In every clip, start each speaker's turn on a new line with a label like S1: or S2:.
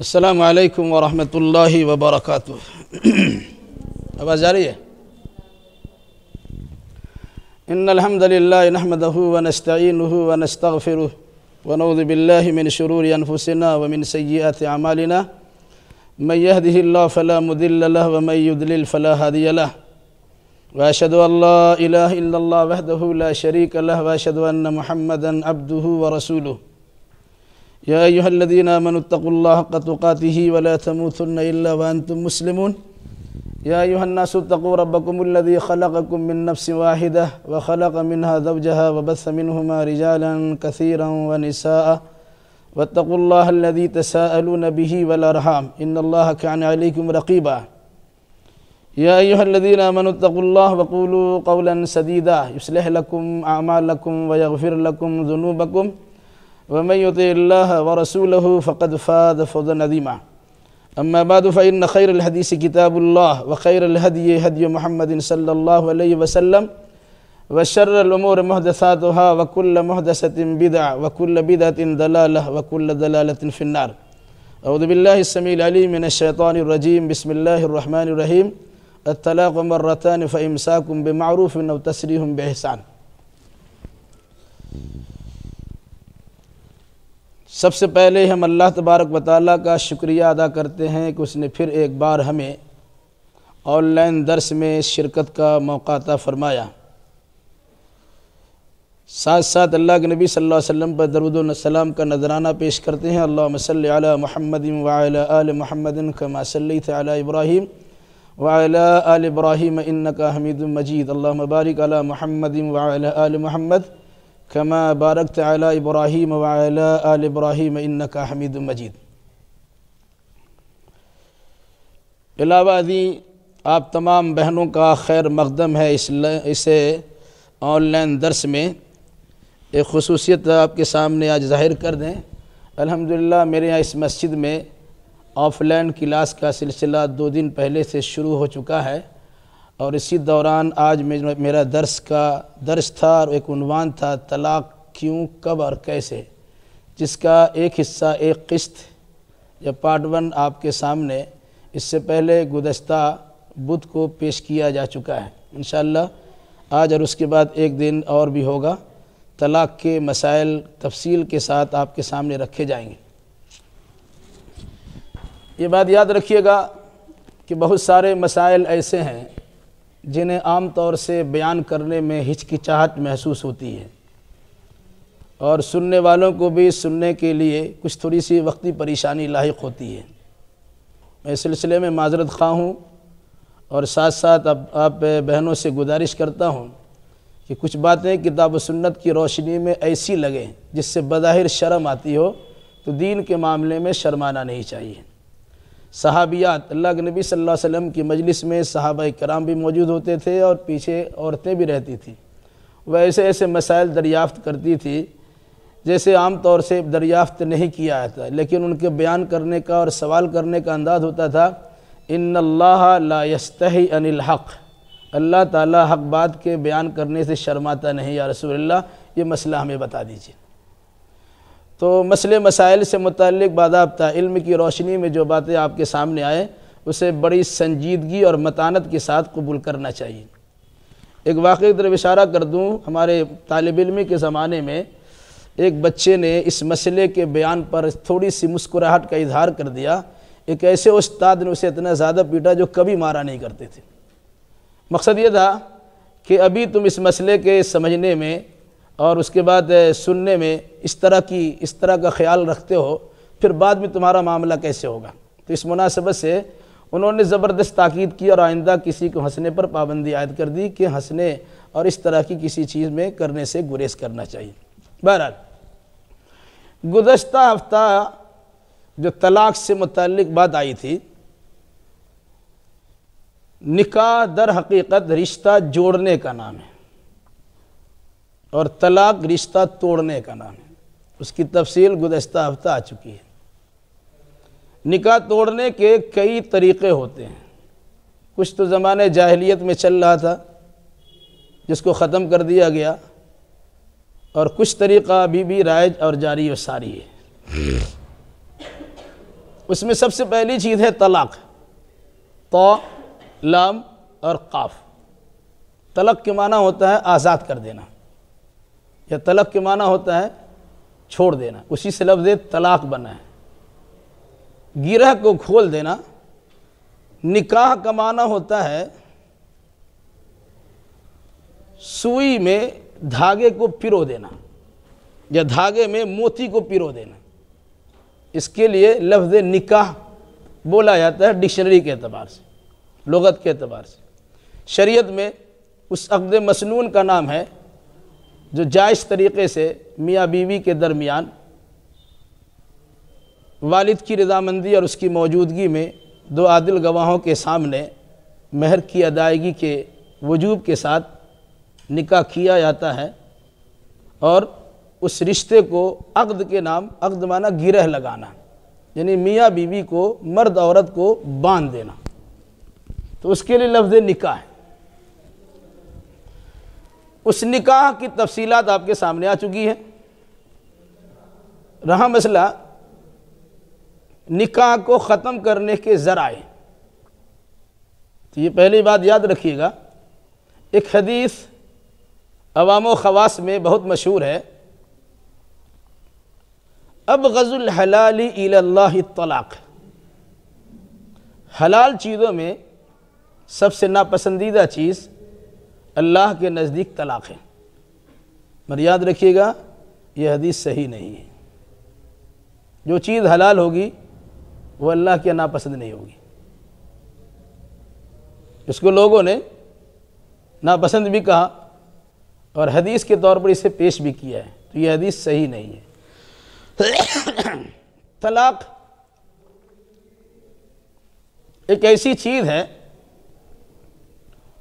S1: السلام علیکم ورحمۃ اللہ وبرکاتہ۔ آواز آ رہی ہے؟ ان الحمد للہ نحمدہ ونستعینہ ونستغفرہ ونعوذ باللہ من شرور انفسنا ومن سیئات اعمالنا من یہدہ اللہ فلا مضل لہ ومن یضلل فلا ہادی لہ واشہد ان لا الہ الا اللہ وحدہ لا شریک لہ واشہد ان محمدا عبدہ ورسولہ یا ایہا الذین آمنوا اتقوا اللہ حق تقاتہ ولا تموتن الا وانتم مسلمون یا ایہا الناس اتقوا ربکم الذی خلقکم من نفس واحدہ وخلق منها زوجها وبث منہما رجالا کثیرا ونساء واتقوا اللہ الذی تساءلون به والارحام ان اللہ کان علیکم رقیبا یا ایہا الذین آمنوا اتقوا اللہ وقولوا قولا سدیدا یصلح لکم اعمالکم ویغفر لکم ذنوبکم ومن يطع الله ورسوله فقد فاز فوزا عظيما اما بعد فان خير الحديث كتاب الله وخير الهدي هدي محمد صلى الله عليه وسلم وشر الامور محدثاتها وكل محدثة بدعة وكل بدعة ضلالة وكل ضلالة في النار اعوذ بالله السميع العليم من الشيطان الرجيم بسم الله الرحمن الرحيم الطلاق مرتان فامساك بمعروف او تسريح باحسان۔ سب سے پہلے ہم اللہ تبارک و تعالیٰ کا شکریہ ادا کرتے ہیں کہ اس نے پھر ایک بار ہمیں آن لائن درس میں شرکت کا موقع عطا فرمایا۔ ساتھ ساتھ اللہ کے نبی صلی اللہ علیہ وسلم پر درود و سلام کا نذرانہ پیش کرتے ہیں۔ اللہم صلی علی محمد وعلی آل محمد کما صلیت علی ابراہیم وعلی آل ابراہیم انکا حمید مجید۔ اللہم بارک علی محمد وعلی آل محمد کما بارکت علی ابراہیم وعلی آل ابراہیم انکا حمید مجید۔ علاوہ ازیں آپ تمام بہنوں کا خیر مقدم ہے اسے آن لائن درس میں ایک خصوصیت آپ کے سامنے آج ظاہر کر دیں۔ الحمدللہ میرے یہاں اس مسجد میں آف لائن کلاس کا سلسلہ 2 دن پہلے سے شروع ہو چکا ہے، اور اسی دوران آج میرا درس تھا اور ایک عنوان تھا طلاق کیوں، کب اور کیسے، جس کا ایک حصہ، ایک قسط یا پارٹ 1 آپ کے سامنے اس سے پہلے گزشتہ بدھ کو پیش کیا جا چکا ہے۔ انشاءاللہ آج اور اس کے بعد ایک دن اور بھی ہوگا، طلاق کے مسائل تفصیل کے ساتھ آپ کے سامنے رکھے جائیں گے۔ یہ بات یاد رکھیے گا کہ بہت سارے مسائل ایسے ہیں جنہیں عام طور سے بیان کرنے میں ہچکچاہٹ محسوس ہوتی ہے، اور سننے والوں کو بھی سننے کے لیے کچھ تھوڑی سی وقتی پریشانی لاحق ہوتی ہے۔ میں اس سلسلے میں معذرت خواہ ہوں، اور ساتھ ساتھ آپ بہنوں سے گزارش کرتا ہوں کہ کچھ باتیں کتاب و سنت کی روشنی میں ایسی لگیں جس سے بظاہر شرم آتی ہو، تو دین کے معاملے میں شرمانا نہیں چاہیے۔ صحابیات، اللہ کے نبی صلی اللہ علیہ وسلم کی مجلس میں صحابہ کرام بھی موجود ہوتے تھے اور پیچھے عورتیں بھی رہتی تھیں، وہ ایسے مسائل دریافت کرتی تھی جیسے عام طور سے دریافت نہیں کیا جاتا، لیکن ان کے بیان کرنے کا اور سوال کرنے کا انداز ہوتا تھا، ان اللہ لا یستحی عن الحق، اللہ تعالیٰ حق بات کے بیان کرنے سے شرماتا نہیں، یا رسول اللہ یہ مسئلہ ہمیں بتا دیجیے۔ تو مسئلے مسائل سے متعلق باضابطہ علم کی روشنی میں جو باتیں آپ کے سامنے آئیں اسے بڑی سنجیدگی اور متانت کے ساتھ قبول کرنا چاہیے۔ ایک واقعی طرف اشارہ کر دوں، ہمارے طالب علمی کے زمانے میں ایک بچے نے اس مسئلے کے بیان پر تھوڑی سی مسکراہٹ کا اظہار کر دیا۔ ایک ایسے استاد نے اسے اتنا زیادہ پیٹا جو کبھی مارا نہیں کرتے تھے۔ مقصد یہ تھا کہ ابھی تم اس مسئلے کے سمجھنے میں اور اس کے بعد سننے میں اس طرح کا خیال رکھتے ہو، پھر بعد میں تمہارا معاملہ کیسے ہوگا۔ تو اس مناسبت سے انہوں نے زبردست تاکید کی اور آئندہ کسی کو ہنسنے پر پابندی عائد کر دی کہ ہنسنے اور اس طرح کی کسی چیز میں کرنے سے گریز کرنا چاہیے۔ بہرحال گزشتہ ہفتہ جو طلاق سے متعلق بات آئی تھی، نکاح در حقیقت رشتہ جوڑنے کا نام ہے اور طلاق رشتہ توڑنے کا نام ہے۔ اس کی تفصیل گزشتہ ہفتہ آ چکی ہے۔ نکاح توڑنے کے کئی طریقے ہوتے ہیں، کچھ تو زمانے جاہلیت میں چل رہا تھا جس کو ختم کر دیا گیا، اور کچھ طریقہ ابھی بھی رائج اور جاری و ساری ہے۔ اس میں سب سے پہلی چیز ہے طلاق، تو لام اور قاف۔ طلاق کے معنی ہوتا ہے آزاد کر دینا، یا طلاق کے معنی ہوتا ہے چھوڑ دینا، اسی سے لفظ طلاق بنا ہے۔ گرہ کو کھول دینا۔ نکاح کا معنی ہوتا ہے سوئی میں دھاگے کو پرو دینا، یا دھاگے میں موتی کو پرو دینا۔ اس کے لیے لفظ نکاح بولا جاتا ہے ڈکشنری کے اعتبار سے، لغت کے اعتبار سے۔ شریعت میں اس عقد مسنون کا نام ہے جو جائز طریقے سے میاں بیوی کے درمیان والد کی رضامندی اور اس کی موجودگی میں دو عادل گواہوں کے سامنے مہر کی ادائیگی کے وجوب کے ساتھ نکاح کیا جاتا ہے، اور اس رشتے کو عقد کے نام، عقد معنی گرہ لگانا، یعنی میاں بیوی کو، مرد عورت کو باندھ دینا، تو اس کے لیے لفظ نکاح ہے۔ اس نکاح کی تفصیلات آپ کے سامنے آ چکی ہیں۔ رہا مسئلہ نکاح کو ختم کرنے کے ذرائع، تو یہ پہلی بات یاد رکھیے گا۔ ایک حدیث عوام و خواص میں بہت مشہور ہے، ابغض الحلال الی اللہ الطلاق۔ حلال چیزوں میں سب سے ناپسندیدہ چیز اللہ کے نزدیک طلاق ہے۔ مگر یاد رکھیے گا یہ حدیث صحیح نہیں ہے۔ جو چیز حلال ہوگی وہ اللہ کے ناپسند نہیں ہوگی، اس کو لوگوں نے ناپسند بھی کہا اور حدیث کے طور پر اسے پیش بھی کیا ہے، تو یہ حدیث صحیح نہیں ہے۔ طلاق ایک ایسی چیز ہے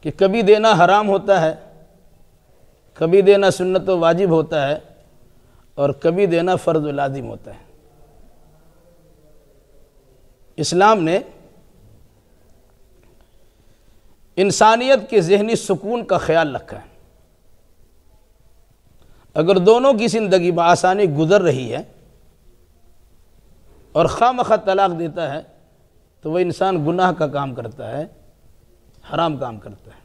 S1: کہ کبھی دینا حرام ہوتا ہے، کبھی دینا سنت و واجب ہوتا ہے، اور کبھی دینا فرض و لازم ہوتا ہے۔ اسلام نے انسانیت کے ذہنی سکون کا خیال رکھا ہے۔ اگر دونوں کی زندگی بآسانی گزر رہی ہے اور خواہ مخواہ طلاق دیتا ہے تو وہ انسان گناہ کا کام کرتا ہے، حرام کام کرتا ہے۔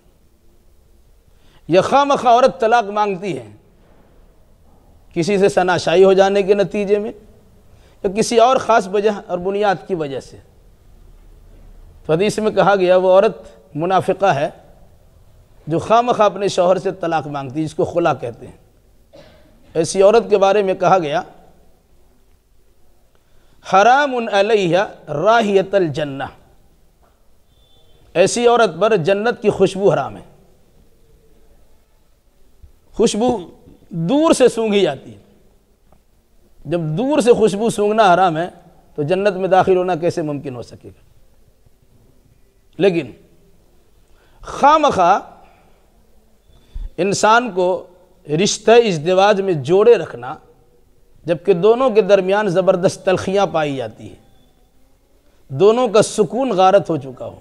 S1: یا خواہ مخواہ عورت طلاق مانگتی ہے کسی سے شناشائی ہو جانے کے نتیجے میں، یا کسی اور خاص وجہ اور بنیاد کی وجہ سے، تو حدیث میں کہا گیا وہ عورت منافقہ ہے جو خواہ مخواہ اپنے شوہر سے طلاق مانگتی ہے، جس کو خلا کہتے ہیں۔ ایسی عورت کے بارے میں کہا گیا حرام علیہ رائحۃ الجنہ، ایسی عورت پر جنت کی خوشبو حرام ہے۔ خوشبو دور سے سونگھی جاتی ہے، جب دور سے خوشبو سونگنا حرام ہے تو جنت میں داخل ہونا کیسے ممکن ہو سکے گا؟ لیکن خواہ مخواہ انسان کو رشتہ ازدواج میں جوڑے رکھنا، جبکہ دونوں کے درمیان زبردست تلخیاں پائی جاتی ہیں، دونوں کا سکون غارت ہو چکا ہو،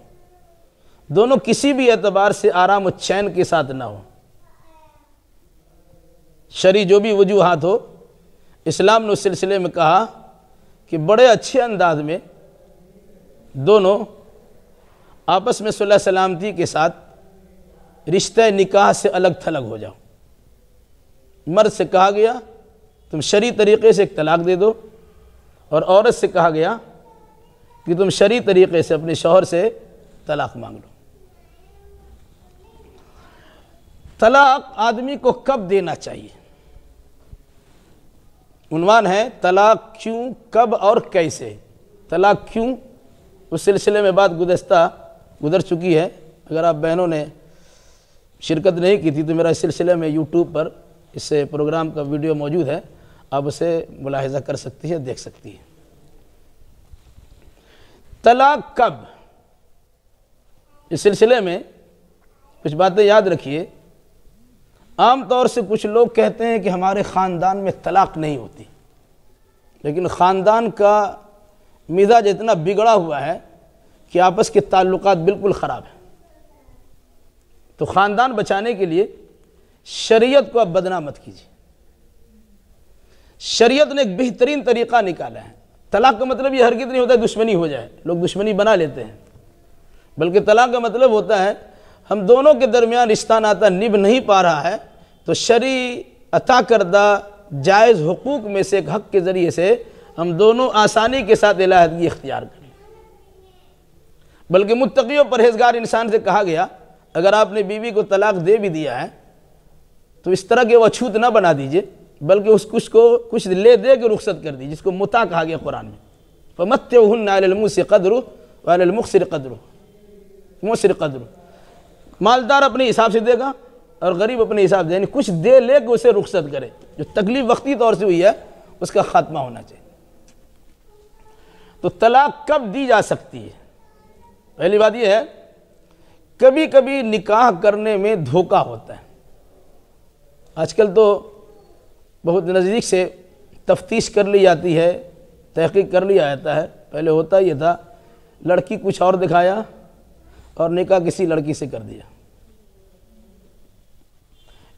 S1: دونوں کسی بھی اعتبار سے آرام و چین کے ساتھ نہ ہو، شرعی جو بھی وجوہات ہو، اسلام نے اس سلسلے میں کہا کہ بڑے اچھے انداز میں دونوں آپس میں صلح سلامتی کے ساتھ رشتہ نکاح سے الگ تھلگ ہو جاؤ۔ مرد سے کہا گیا تم شرعی طریقے سے ایک طلاق دے دو، اور عورت سے کہا گیا کہ تم شرعی طریقے سے اپنے شوہر سے طلاق مانگ لو۔ طلاق آدمی کو کب دینا چاہیے؟ عنوان ہے طلاق کیوں، کب اور کیسے۔ طلاق کیوں، اس سلسلے میں بات گزر چکی ہے۔ اگر آپ بہنوں نے شرکت نہیں کی تھی تو میرا اس سلسلے میں یوٹیوب پر اس پروگرام کا ویڈیو موجود ہے، آپ اسے ملاحظہ کر سکتی ہیں، دیکھ سکتی ہیں۔ طلاق کب، اس سلسلے میں کچھ باتیں یاد رکھیے۔ عام طور سے کچھ لوگ کہتے ہیں کہ ہمارے خاندان میں طلاق نہیں ہوتی، لیکن خاندان کا مزاج اتنا بگڑا ہوا ہے کہ آپس کے تعلقات بالکل خراب ہیں، تو خاندان بچانے کے لیے شریعت کو اب بدنام مت کیجیے۔ شریعت نے ایک بہترین طریقہ نکالا ہے طلاق کا مطلب یہ ہرگز نہیں ہوتا ہے دشمنی ہو جائے، لوگ دشمنی بنا لیتے ہیں، بلکہ طلاق کا مطلب ہوتا ہے ہم دونوں کے درمیان رشتہ ناتا نبھ نہیں پا رہا ہے تو شرعی عطا کردہ جائز حقوق میں سے ایک حق کے ذریعے سے ہم دونوں آسانی کے ساتھ علیحدگی اختیار کریں۔ بلکہ متقی و پرہیزگار انسان سے کہا گیا اگر آپ نے بیوی کو طلاق دے بھی دیا ہے تو اس طرح کے وہ اچھوت نہ بنا دیجئے، بلکہ اس کو کچھ لے دے کے رخصت کر دیجئے، جس کو متاع کہا گیا قرآن میں، فَمَتِّعُهُنَّ عَلَى الْمُوسِعِ قَدْرُهُ وَعَلَى الْمُقْتِرِ قَدْرُهُ۔ مالدار اپنے حساب سے دے گا اور غریب اپنے حساب سے، یعنی کچھ دے لے کے اسے رخصت کرے، جو تکلیف وقتی طور سے ہوئی ہے اس کا خاتمہ ہونا چاہیے۔ تو طلاق کب دی جا سکتی ہے؟ پہلی بات یہ ہے کبھی کبھی نکاح کرنے میں دھوکہ ہوتا ہے۔ آج کل تو بہت نزدیک سے تفتیش کر لی جاتی ہے، تحقیق کر لیا جاتا ہے، پہلے ہوتا یہ تھا لڑکی کچھ اور دکھایا اور نکاح کسی لڑکی سے کر دیا،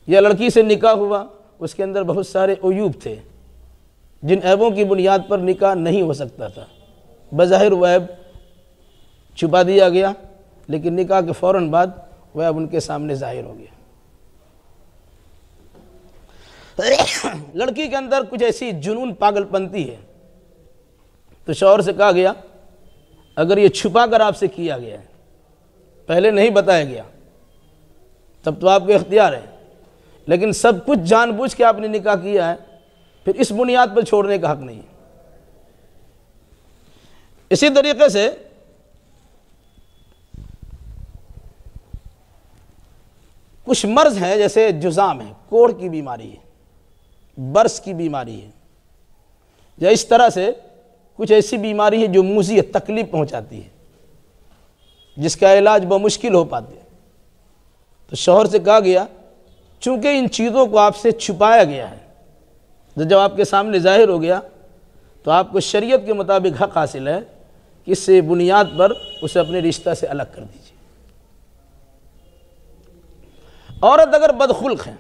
S1: یا لڑکی سے نکاح ہوا اس کے اندر بہت سارے عیوب تھے جن عیبوں کی بنیاد پر نکاح نہیں ہو سکتا تھا، بظاہر وہ عیب چھپا دیا گیا لیکن نکاح کے فوراً بعد وہ عیب ان کے سامنے ظاہر ہو گیا۔ لڑکی کے اندر کچھ ایسی جنون پاگل پنتی ہے تو شوہر سے کہا گیا اگر یہ چھپا کر آپ سے کیا گیا ہے، پہلے نہیں بتایا گیا، تب تو آپ کے اختیار ہے، لیکن سب کچھ جان بوجھ کے آپ نے نکاح کیا ہے، پھر اس بنیاد پر چھوڑنے کا حق نہیں ہے۔ اسی طریقے سے کچھ مرض ہیں جیسے جذام ہے، کوڑھ کی بیماری ہے، برس کی بیماری ہے، یا اس طرح سے کچھ ایسی بیماری ہے جو موذی ہے، تکلیف پہنچاتی ہے، جس کا علاج بمشکل ہو پاتے، تو شوہر سے کہا گیا چونکہ ان چیزوں کو آپ سے چھپایا گیا ہے، جب آپ کے سامنے ظاہر ہو گیا تو آپ کو شریعت کے مطابق حق حاصل ہے کہ اس سے بنیاد پر اسے اپنے رشتہ سے الگ کر دیجیے۔ عورت اگر بدخلق ہے،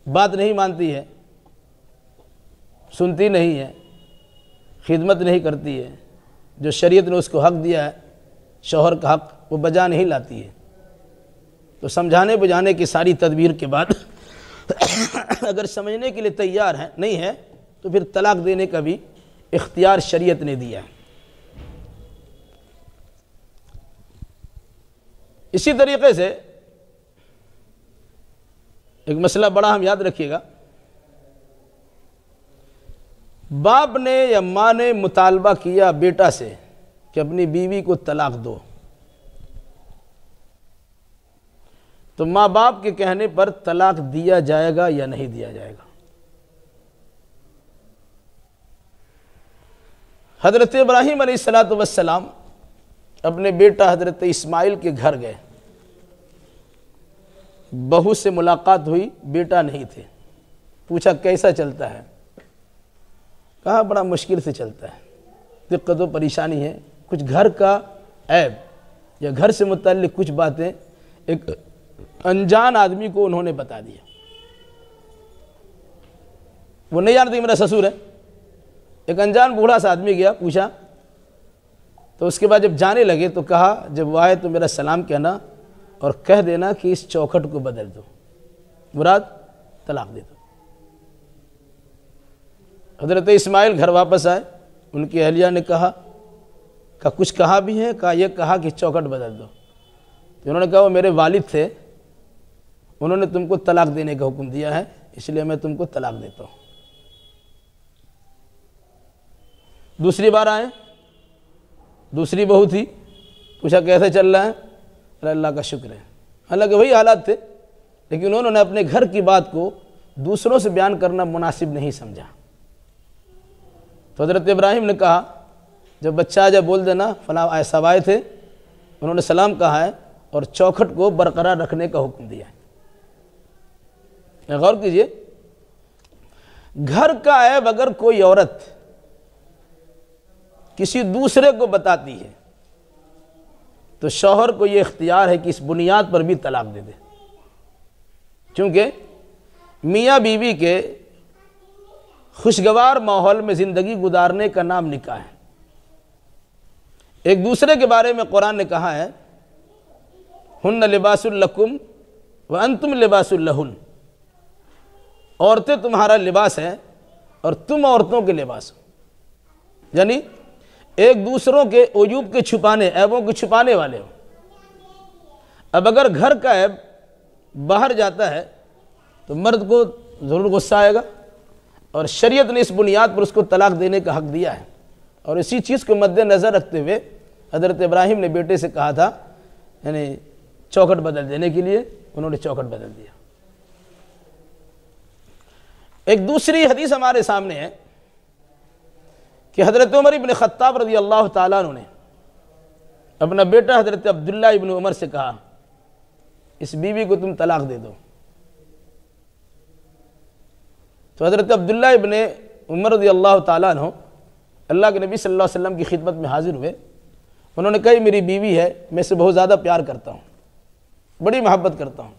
S1: بات نہیں مانتی ہے، سنتی نہیں ہے، خدمت نہیں کرتی ہے، جو شریعت نے اس کو حق دیا ہے شوہر کا حق وہ بجا نہیں لاتی ہے، تو سمجھانے بجانے کی ساری تدبیر کے بعد اگر سمجھنے کے لیے تیار ہے نہیں ہے تو پھر طلاق دینے کا بھی اختیار شریعت نے دیا ہے۔ اسی طریقے سے ایک مسئلہ بڑا ہم یاد رکھیے گا، باپ نے یا ماں نے مطالبہ کیا بیٹا سے کہ اپنی بیوی کو طلاق دو، تو ماں باپ کے کہنے پر طلاق دیا جائے گا یا نہیں دیا جائے گا؟ حضرت ابراہیم علیہ السلام اپنے بیٹا حضرت اسماعیل کے گھر گئے، بہو سے ملاقات ہوئی، بیٹا نہیں تھے، پوچھا کیسا چلتا ہے؟ کہا بڑا مشکل سے چلتا ہے، دقت و پریشانی ہے، کچھ گھر کا عیب یا گھر سے متعلق کچھ باتیں ایک انجان آدمی کو انہوں نے بتا دیا، وہ نہیں جانتے میرا سسر ہے، ایک انجان بوڑھا سا آدمی گیا پوچھا، تو اس کے بعد جب جانے لگے تو کہا جب وہ آئے تو میرا سلام کہنا اور کہہ دینا کہ اس چوکھٹ کو بدل دو، مراد طلاق دے دو۔ حضرت اسماعیل گھر واپس آئے، ان کی اہلیہ نے کہا کہ کچھ کہا بھی ہے؟ کہا یہ کہا کہ چوکھٹ بدل دو، تو انہوں نے کہا وہ میرے والد تھے، انہوں نے تم کو طلاق دینے کا حکم دیا ہے، اس لیے میں تم کو طلاق دیتا ہوں۔ دوسری بار آئے، دوسری بہو تھی، پوچھا کیسے چل رہا ہے؟ اللہ کا شکر ہے، حالانکہ وہی حالات تھے، لیکن انہوں نے اپنے گھر کی بات کو دوسروں سے بیان کرنا مناسب نہیں سمجھا، تو حضرت ابراہیم نے کہا جب بچہ آ جا بول دینا فلاں ایسا آئے تھے، انہوں نے سلام کہا ہے اور چوکھٹ کو برقرار رکھنے کا حکم دیا ہے۔ غور کیجئے، گھر کا عیب اگر کوئی عورت کسی دوسرے کو بتاتی ہے تو شوہر کو یہ اختیار ہے کہ اس بنیاد پر بھی طلاق دے دے، کیونکہ میاں بیوی کے خوشگوار ماحول میں زندگی گزارنے کا نام نکاح ہے۔ ایک دوسرے کے بارے میں قرآن نے کہا ہے ہن لباس لکم وانتم لباس لہن، عورتیں تمہارا لباس ہیں اور تم عورتوں کے لباس ہو، یعنی ایک دوسروں کے عیوب کے چھپانے، عیبوں کے چھپانے والے ہو۔ اب اگر گھر کا عیب باہر جاتا ہے تو مرد کو ضرور غصہ آئے گا، اور شریعت نے اس بنیاد پر اس کو طلاق دینے کا حق دیا ہے۔ اور اسی چیز کو مد نظر رکھتے ہوئے حضرت ابراہیم نے بیٹے سے کہا تھا، یعنی چوکھٹ بدل دینے کے لیے، انہوں نے چوکھٹ بدل دیا۔ ایک دوسری حدیث ہمارے سامنے ہے کہ حضرت عمر ابن خطاب رضی اللہ تعالیٰ عنہ نے اپنا بیٹا حضرت عبداللہ ابن عمر سے کہا اس بیوی کو تم طلاق دے دو۔ تو حضرت عبداللہ ابن عمر رضی اللہ تعالیٰ عنہ اللہ کے نبی صلی اللہ علیہ وسلم کی خدمت میں حاضر ہوئے۔ انہوں نے کہا یہ میری بیوی ہے، میں اسے بہت زیادہ پیار کرتا ہوں، بڑی محبت کرتا ہوں،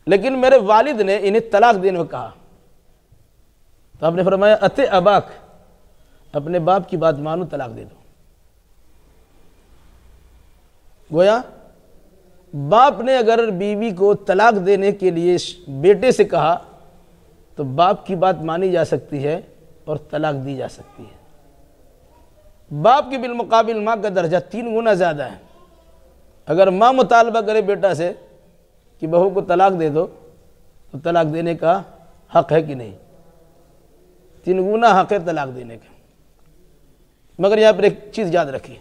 S1: لیکن میرے والد نے انہیں طلاق دینے کو کہا۔ تو آپ نے فرمایا اتے اباک، اپنے باپ کی بات مانو، طلاق دے دو۔ گویا باپ نے اگر بیوی کو طلاق دینے کے لیے بیٹے سے کہا تو باپ کی بات مانی جا سکتی ہے اور طلاق دی جا سکتی ہے۔ باپ کے بالمقابل ماں کا درجہ 3 گنا زیادہ ہے۔ اگر ماں مطالبہ کرے بیٹا سے کہ بہو کو طلاق دے دو تو طلاق دینے کا حق ہے کہ نہیں؟ 3 گنا حق ہے طلاق دینے کا۔ مگر یہاں پر ایک چیز یاد رکھیے،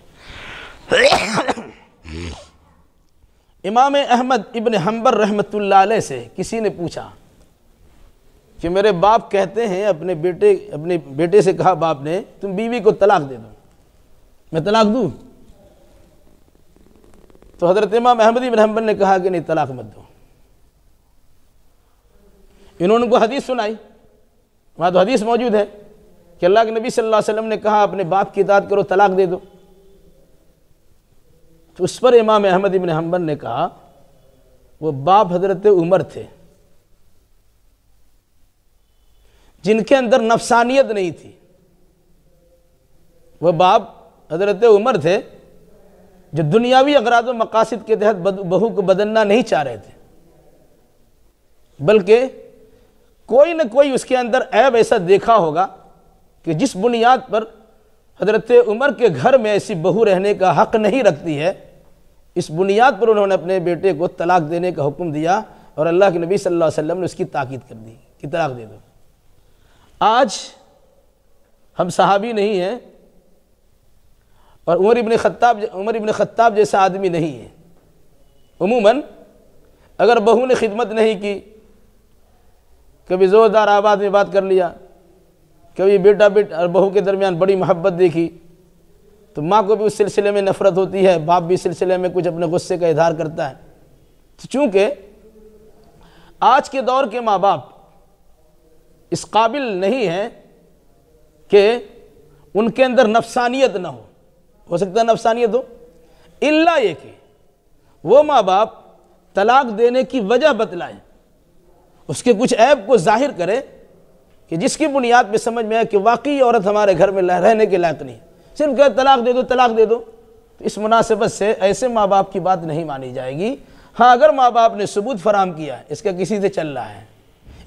S1: امام احمد ابن حنبل رحمۃ اللہ علیہ سے کسی نے پوچھا کہ میرے باپ کہتے ہیں، اپنے بیٹے سے کہا باپ نے تم بیوی کو طلاق دے دو، میں طلاق دوں؟ تو حضرت امام احمد ابن حنبل نے کہا کہ نہیں، طلاق مت دو۔ انہوں نے کو حدیث سنائی، وہاں تو حدیث موجود ہے کہ اللہ کے نبی صلی اللہ علیہ وسلم نے کہا اپنے باپ کی اطاعت کرو، طلاق دے دو۔ تو اس پر امام احمد ابن حنبل نے کہا وہ باپ حضرت عمر تھے جن کے اندر نفسانیت نہیں تھی، وہ باپ حضرت عمر تھے جو دنیاوی اغراض و مقاصد کے تحت بہو کو بدلنا نہیں چاہ رہے تھے، بلکہ کوئی نہ کوئی اس کے اندر عیب ایسا دیکھا ہوگا کہ جس بنیاد پر حضرت عمر کے گھر میں ایسی بہو رہنے کا حق نہیں رکھتی ہے، اس بنیاد پر انہوں نے اپنے بیٹے کو طلاق دینے کا حکم دیا، اور اللہ کے نبی صلی اللہ علیہ وسلم نے اس کی تاکید کر دی کہ طلاق دے دو۔ آج ہم صحابی نہیں ہیں اور عمر ابن خطاب جیسا آدمی نہیں ہے۔ عموماً اگر بہو نے خدمت نہیں کی، کبھی زوردار آواز میں بات کر لیا، کبھی بیٹا اور بہو کے درمیان بڑی محبت دیکھی، تو ماں کو بھی اس سلسلے میں نفرت ہوتی ہے، باپ بھی اس سلسلے میں کچھ اپنے غصے کا اظہار کرتا ہے۔ تو چونکہ آج کے دور کے ماں باپ اس قابل نہیں ہیں کہ ان کے اندر نفسانیت نہ ہو سکتا ہے نفسانیت ہو، الا یہ کہ وہ ماں باپ طلاق دینے کی وجہ بتلائیں، اس کے کچھ عیب کو ظاہر کرے کہ جس کی بنیاد پہ سمجھ میں آئے کہ واقعی عورت ہمارے گھر میں رہنے کے لائق نہیں، صرف کہ طلاق دے دو طلاق دے دو، تو اس مناسبت سے ایسے ماں باپ کی بات نہیں مانی جائے گی۔ ہاں اگر ماں باپ نے ثبوت فراہم کیا ہے اس کا کسی سے چل رہا ہے،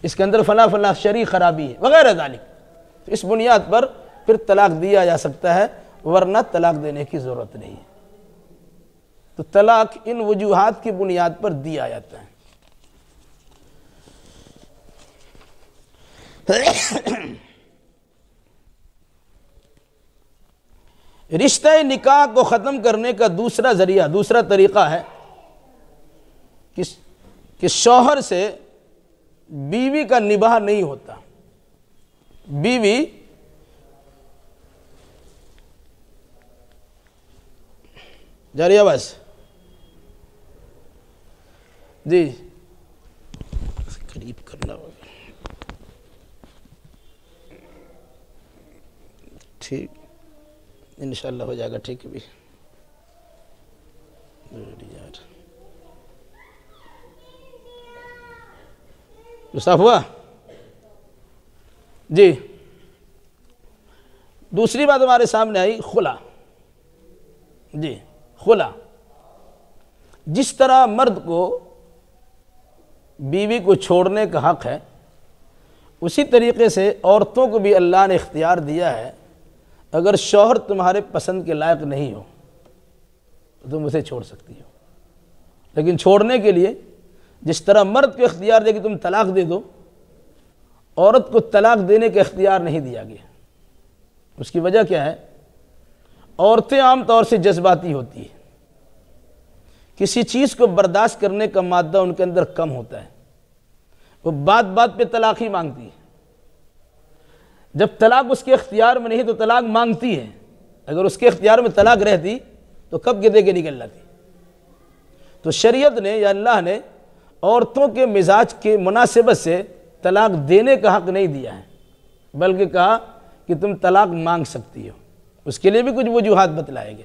S1: اس کے اندر فلاں فلاں شرعی خرابی ہے وغیرہ ذالک، تو اس بنیاد پر پھر طلاق دیا جا سکتا ہے، ورنہ طلاق دینے کی ضرورت نہیں ہے۔ تو طلاق ان وجوہات کی بنیاد پر دیا جاتا ہے۔ رشتہ نکاح کو ختم کرنے کا دوسرا طریقہ ہے کہ شوہر سے بیوی کا نباہ نہیں ہوتا، بیوی جاری آواز جی قریب کرنا ہوگا، ٹھیک انشاءاللہ ہو جائے گا، ٹھیک ہے بھی یار صاف ہوا جی۔ دوسری بات ہمارے سامنے آئی خلا. جی خلا. جس طرح مرد کو بیوی کو چھوڑنے کا حق ہے، اسی طریقے سے عورتوں کو بھی اللہ نے اختیار دیا ہے. اگر شوہر تمہارے پسند کے لائق نہیں ہو تو تم اسے چھوڑ سکتی ہو، لیکن چھوڑنے کے لیے جس طرح مرد کو اختیار دے کہ تم طلاق دے دو، عورت کو طلاق دینے کا اختیار نہیں دیا گیا. اس کی وجہ کیا ہے؟ عورتیں عام طور سے جذباتی ہوتی ہیں، کسی چیز کو برداشت کرنے کا مادہ ان کے اندر کم ہوتا ہے، وہ بات بات پہ طلاق ہی مانگتی ہے. جب طلاق اس کے اختیار میں نہیں تو طلاق مانگتی ہے. اگر اس کے اختیار میں طلاق رہتی تو کب کے دے کے نکل جاتی. تو شریعت نے یا اللہ نے عورتوں کے مزاج کے مناسبت سے طلاق دینے کا حق نہیں دیا ہے، بلکہ کہا کہ تم طلاق مانگ سکتی ہو. اس کے لیے بھی کچھ وجوہات بتلائے گے.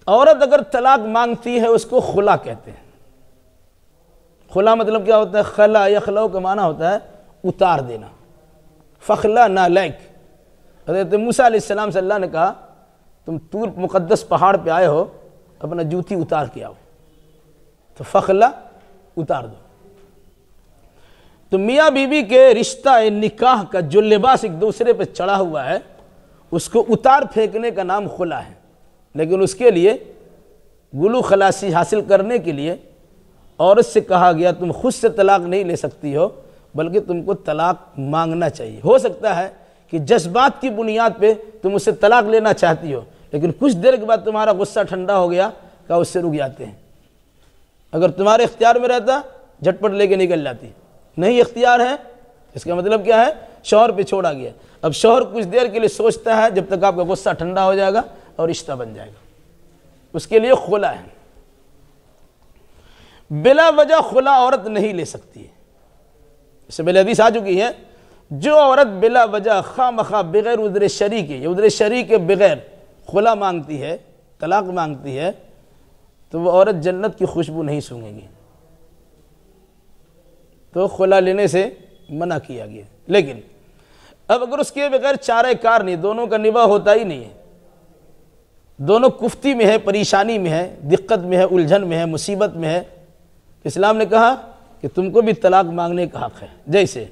S1: عورت اگر طلاق مانگتی ہے اس کو خلا کہتے ہیں. خلا مطلب کیا ہوتا ہے؟ خلا یخلع کا معنی ہوتا ہے اتار دینا. فخلا نعلیک. حضرت موسیٰ علیہ السلام سے اللہ نے کہا تم طور مقدس پہاڑ پہ آئے ہو، اپنا جوتی اتار کے آؤ. تو فخلا اتار دو. تو میاں بیوی کے رشتہ نکاح کا جو لباس ایک دوسرے پہ چڑھا ہوا ہے اس کو اتار پھینکنے کا نام خلا ہے. لیکن اس کے لیے گلو خلاصی حاصل کرنے کے لیے عورت سے کہا گیا تم خود سے طلاق نہیں لے سکتی ہو، بلکہ تم کو طلاق مانگنا چاہیے. ہو سکتا ہے کہ جذبات کی بنیاد پہ تم اس سے طلاق لینا چاہتی ہو، لیکن کچھ دیر کے بعد تمہارا غصہ ٹھنڈا ہو گیا کہ اس سے رک جاتے ہیں. اگر تمہارے اختیار میں رہتا جھٹپٹ لے کے نکل جاتی. نہیں اختیار ہے، اس کا مطلب کیا ہے؟ شوہر پہ چھوڑا گیا. اب شوہر کچھ دیر کے لیے سوچتا ہے جب تک آپ کا غصہ ٹھنڈا ہو جائے گا اور رشتہ بن جائے گا. اس کے لیے خلا ہے. بلا وجہ خلا عورت نہیں لے سکتی ہے. اس سے پہلے حدیث آ چکی ہے، جو عورت بلا وجہ خواہ مخواہ بغیر عذر شرعی کے یا عذر شرعی کے بغیر خلا مانگتی ہے، طلاق مانگتی ہے، تو وہ عورت جنت کی خوشبو نہیں سونگے گی. تو خلا لینے سے منع کیا گیا. لیکن اب اگر اس کے بغیر چارہ کار نہیں، دونوں کا نباہ ہوتا ہی نہیں ہے، دونوں کفتی میں ہے، پریشانی میں ہے، دقت میں ہے، الجھن میں ہے، مصیبت میں ہے، اسلام نے کہا کہ تم کو بھی طلاق مانگنے کا حق ہے. جیسے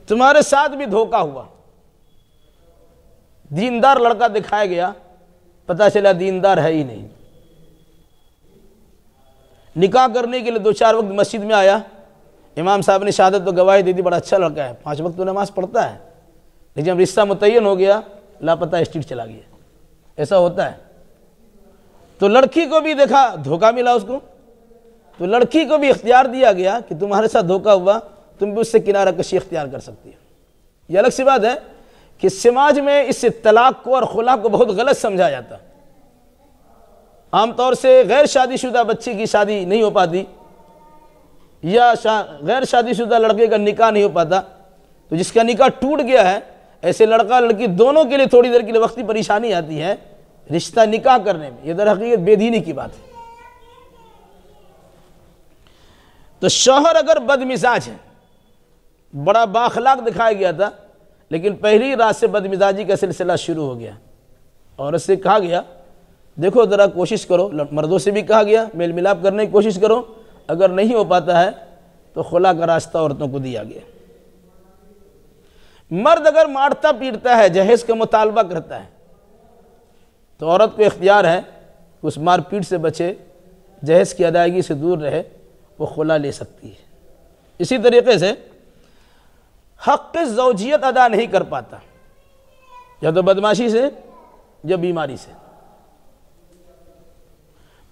S1: تمہارے ساتھ بھی دھوکہ ہوا، دیندار لڑکا دکھایا گیا، پتہ چلا دیندار ہے ہی نہیں. نکاح کرنے کے لیے 2-4 وقت مسجد میں آیا، امام صاحب نے شہادت تو گواہی دے دی، بڑا اچھا لڑکا ہے، 5 وقت تو نماز پڑھتا ہے، لیکن جب رشتہ متعین ہو گیا لاپتہ اسٹریٹ چلا گیا. ایسا ہوتا ہے. تو لڑکی کو بھی دیکھا دھوکہ ملا اس کو، تو لڑکی کو بھی اختیار دیا گیا کہ تمہارے ساتھ دھوکہ ہوا، تم بھی اس سے کنارہ کشی اختیار کر سکتی ہو. یہ الگ سی بات ہے کہ سماج میں اس طلاق کو اور خلا کو بہت غلط سمجھا جاتا. عام طور سے غیر شادی شدہ بچی کی شادی نہیں ہو پاتی یا غیر شادی شدہ لڑکے کا نکاح نہیں ہو پاتا، تو جس کا نکاح ٹوٹ گیا ہے ایسے لڑکا لڑکی دونوں کے لیے تھوڑی دیر کے لیے وقتی پریشانی آتی ہے رشتہ نکاح کرنے میں. یہ در حقیقت بے دینی کی بات ہے. تو شوہر اگر بد مزاج ہے، بڑا بااخلاق دکھایا گیا تھا، لیکن پہلی رات سے بد مزاجی کا سلسلہ شروع ہو گیا، عورت سے کہا گیا دیکھو ذرا کوشش کرو، مردوں سے بھی کہا گیا میل ملاپ کرنے کی کوشش کرو، اگر نہیں ہو پاتا ہے تو خلا کا راستہ عورتوں کو دیا گیا. مرد اگر مارتا پیٹتا ہے، جہیز کا مطالبہ کرتا ہے، تو عورت کو اختیار ہے کہ اس مار پیٹ سے بچے، جہیز کی ادائیگی سے دور رہے، وہ خلا لے سکتی ہے. اسی طریقے سے حق زوجیت ادا نہیں کر پاتا، یا تو بدماشی سے یا بیماری سے.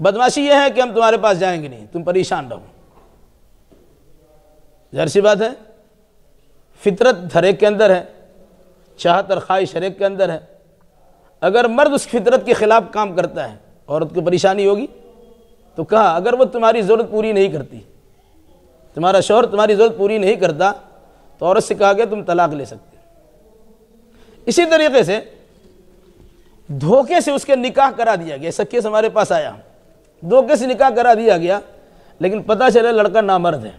S1: بدماشی یہ ہے کہ ہم تمہارے پاس جائیں گے نہیں، تم پریشان رہو. ظاہر سی بات ہے، فطرت ہر ایک کے اندر ہے، چاہت اور خواہش ہر ایک کے اندر ہے. اگر مرد اس فطرت کے خلاف کام کرتا ہے عورت کو پریشانی ہوگی. تو کہا اگر وہ تمہاری ضرورت پوری نہیں کرتی، تمہارا شوہر تمہاری ضرورت پوری نہیں کرتا، تو عورت سے کہا گیا تم طلاق لے سکتے. اسی طریقے سے دھوکے سے اس کے نکاح کرا دیا گیا. ایسا کیس ہمارے پاس آیا، دھوکے سے نکاح کرا دیا گیا، لیکن پتہ چلا لڑکا نامرد ہے،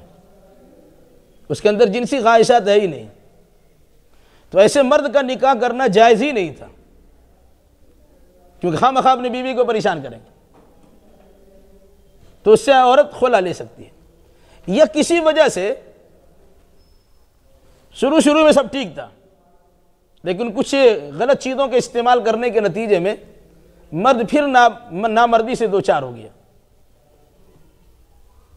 S1: اس کے اندر جنسی خواہشات ہے ہی نہیں. تو ایسے مرد کا نکاح کرنا جائز ہی نہیں تھا، کیونکہ خواہ مخواہ اپنی بیوی کو پریشان کریں گے، تو اس سے عورت خلا لے سکتی ہے. یا کسی وجہ سے شروع میں سب ٹھیک تھا، لیکن کچھ غلط چیزوں کے استعمال کرنے کے نتیجے میں مرد پھر نامردی سے دوچار ہو گیا،